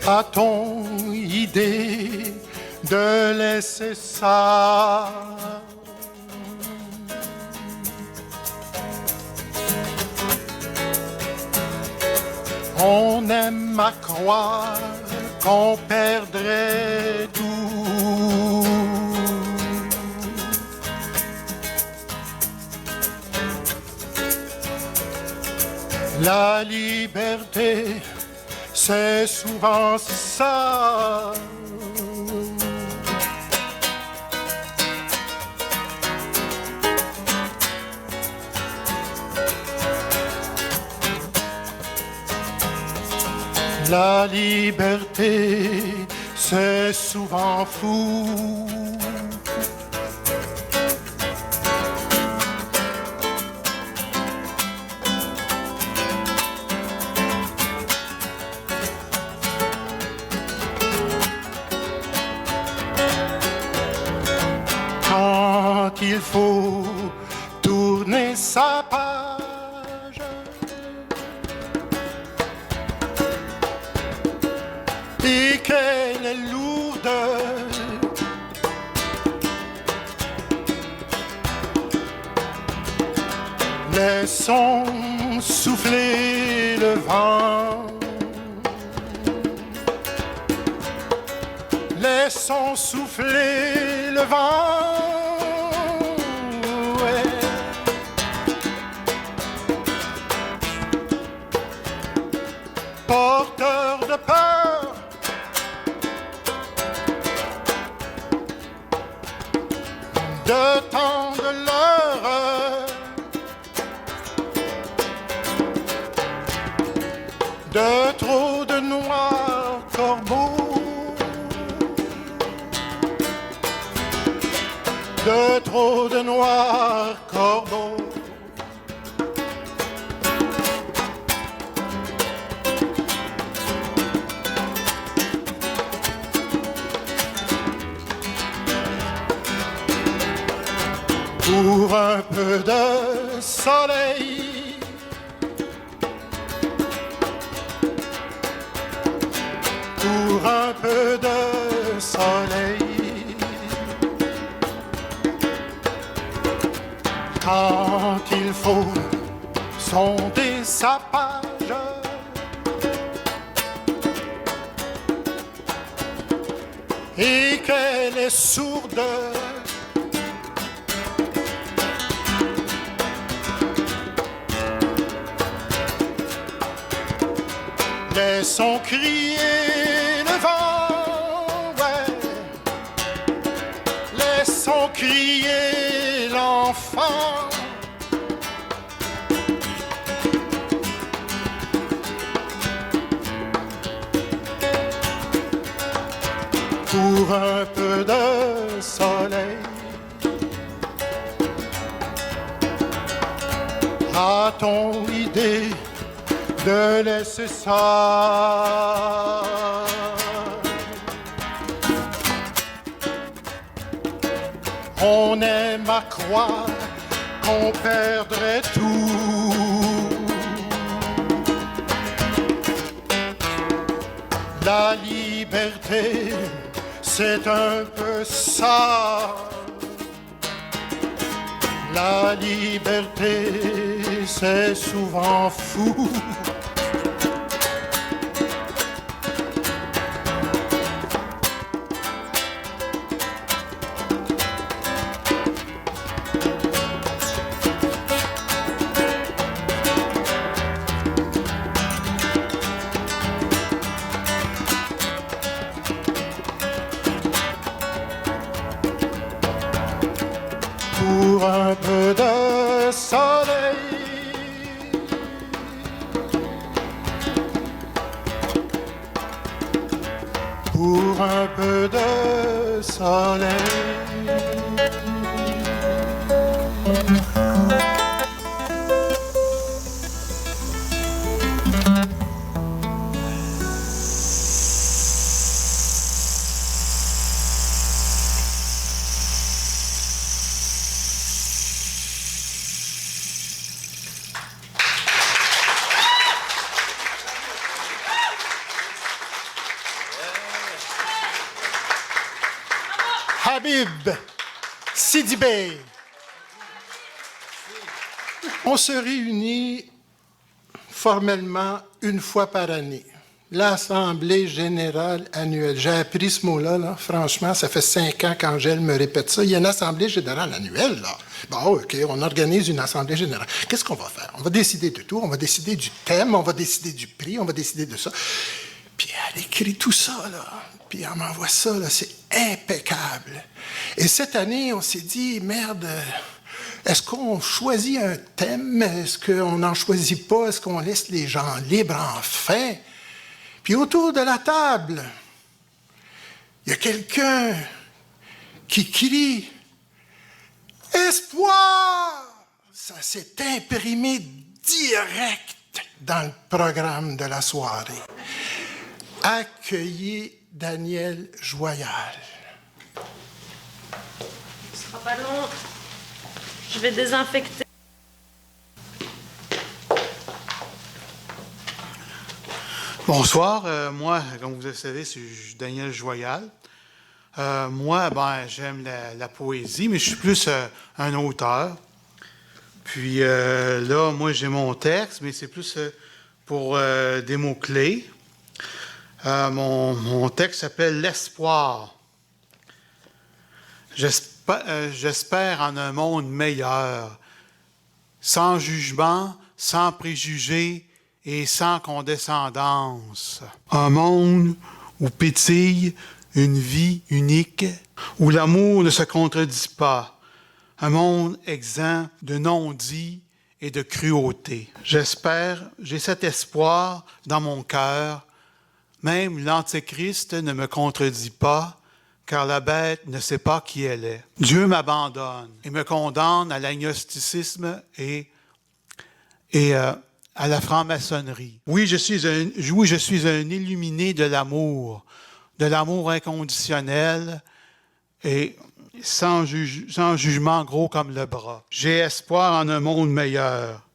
A-t-on idée de laisser ça? On aime à croire qu'on perdrait tout. La liberté, c'est souvent ça. La liberté, c'est souvent fou. Quand il faut tourner sa page, et qu'elle est lourde, laissons souffler le vent. Laissons souffler le vent. Ouais. Porteur de peur, de temps de l'heure, de trop de noirs corbeaux, de trop de noirs corbeaux. Pour un peu de soleil, pour un peu de soleil, quand il faut sonder sa page, et qu'elle est sourde, laissons crier le vent, ouais. Laissons crier l'enfant. Pour un peu de soleil, a-t-on idée de laisser ça? On aime à croire qu'on perdrait tout. La liberté, c'est un peu ça. La liberté, c'est souvent fou. Pour un peu de soleil, pour un peu de soleil. Habib Sidibé. On se réunit formellement une fois par année. L'Assemblée générale annuelle. J'ai appris ce mot-là, là. Franchement, ça fait 5 ans qu'Angèle me répète ça. Il y a une Assemblée générale annuelle, là. Bon, OK, on organise une Assemblée générale. Qu'est-ce qu'on va faire? On va décider de tout. On va décider du thème, on va décider du prix, on va décider de ça. Puis elle écrit tout ça, là. Puis elle m'envoie ça, là. C'est impeccable. Et cette année, on s'est dit, merde... Est-ce qu'on choisit un thème? Est-ce qu'on n'en choisit pas? Est-ce qu'on laisse les gens libres enfin? Puis autour de la table, il y a quelqu'un qui crie « Espoir !» Ça s'est imprimé direct dans le programme de la soirée. Accueillez Daniel Joyal. Ce sera pas long. Je vais désinfecter. Bonsoir, moi, comme vous le savez, c'est Daniel Joyal. Moi, j'aime la poésie, mais je suis plus un auteur. Puis là, moi, j'ai mon texte, mais c'est plus pour des mots-clés. Mon texte s'appelle « L'espoir ». J'espère en un monde meilleur, sans jugement, sans préjugés et sans condescendance. Un monde où pétille une vie unique, où l'amour ne se contredit pas. Un monde exempt de non-dits et de cruauté. J'espère, j'ai cet espoir dans mon cœur. Même l'Antéchrist ne me contredit pas, car la bête ne sait pas qui elle est. Dieu m'abandonne et me condamne à l'agnosticisme et à la franc-maçonnerie. Oui, je suis un illuminé de l'amour inconditionnel et sans jugement gros comme le bras. J'ai espoir en un monde meilleur.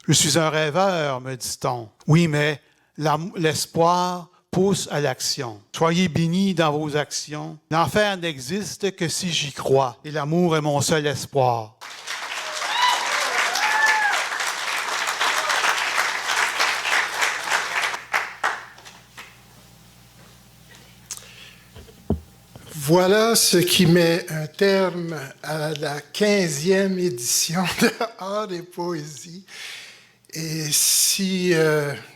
Je suis un rêveur, me dit-on. Oui, mais l'espoir pousse à l'action. Soyez bénis dans vos actions. L'enfer n'existe que si j'y crois. Et l'amour est mon seul espoir. Voilà ce qui met un terme à la 15e édition de Art et Poésie. Et si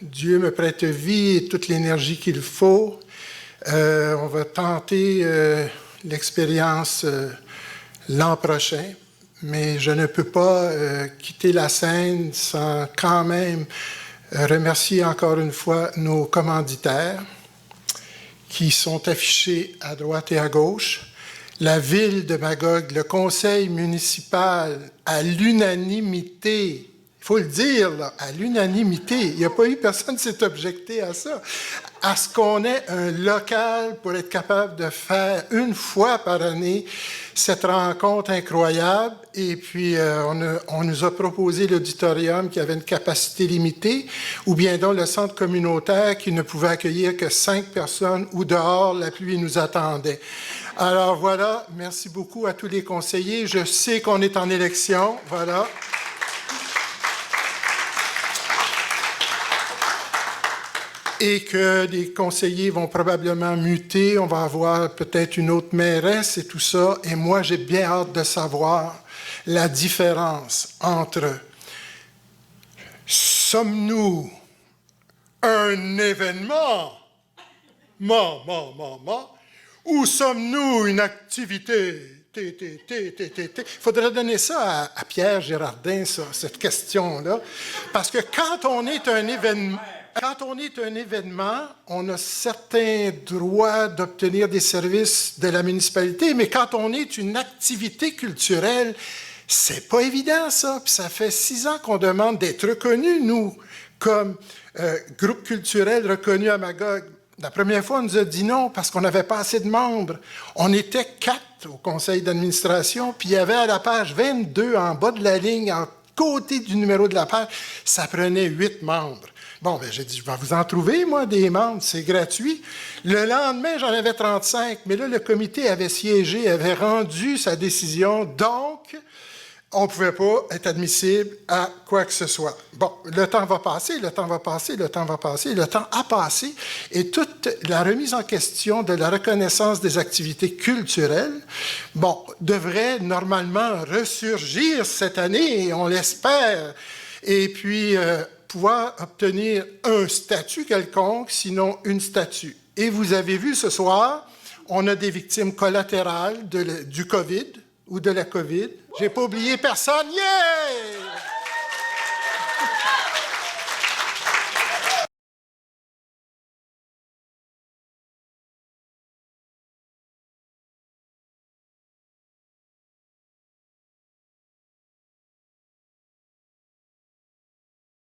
Dieu me prête vie et toute l'énergie qu'il faut, on va tenter l'expérience l'an prochain. Mais je ne peux pas quitter la scène sans quand même remercier encore une fois nos commanditaires qui sont affichés à droite et à gauche. La ville de Magog, le conseil municipal, à l'unanimité, il faut le dire, là, à l'unanimité, il n'y a pas eu personne qui s'est objecté à ça, à ce qu'on ait un local pour être capable de faire une fois par année cette rencontre incroyable. Et puis, on nous a proposé l'auditorium qui avait une capacité limitée, ou bien donc le centre communautaire qui ne pouvait accueillir que 5 personnes, ou dehors, la pluie nous attendait. Alors voilà, merci beaucoup à tous les conseillers. Je sais qu'on est en élection, voilà. Et que les conseillers vont probablement muter, on va avoir peut-être une autre mairesse et tout ça. Et moi, j'ai bien hâte de savoir la différence entre sommes-nous un événement, ou sommes-nous une activité? Il faudrait donner ça à Pierre Girardin, ça, cette question-là. Parce que quand on est un événement, on a certains droits d'obtenir des services de la municipalité, mais quand on est une activité culturelle, c'est pas évident, ça. Puis ça fait 6 ans qu'on demande d'être reconnus, nous, comme groupe culturel reconnu à Magog. La première fois, on nous a dit non parce qu'on n'avait pas assez de membres. On était 4 au conseil d'administration, puis il y avait à la page 22, en bas de la ligne, en côté du numéro de la paire, ça prenait 8 membres. Bon, ben, j'ai dit, je vais vous en trouver, moi, des membres, c'est gratuit. Le lendemain, j'en avais 35, mais là, le comité avait siégé, avait rendu sa décision, donc, on ne pouvait pas être admissible à quoi que ce soit. Bon, le temps va passer, le temps va passer, le temps va passer, le temps a passé, et toute la remise en question de la reconnaissance des activités culturelles, bon, devrait normalement ressurgir cette année, on l'espère, et puis pouvoir obtenir un statut quelconque, sinon une statue. Et vous avez vu ce soir, on a des victimes collatérales du COVID ou de la COVID. J'ai pas oublié personne. Yeah!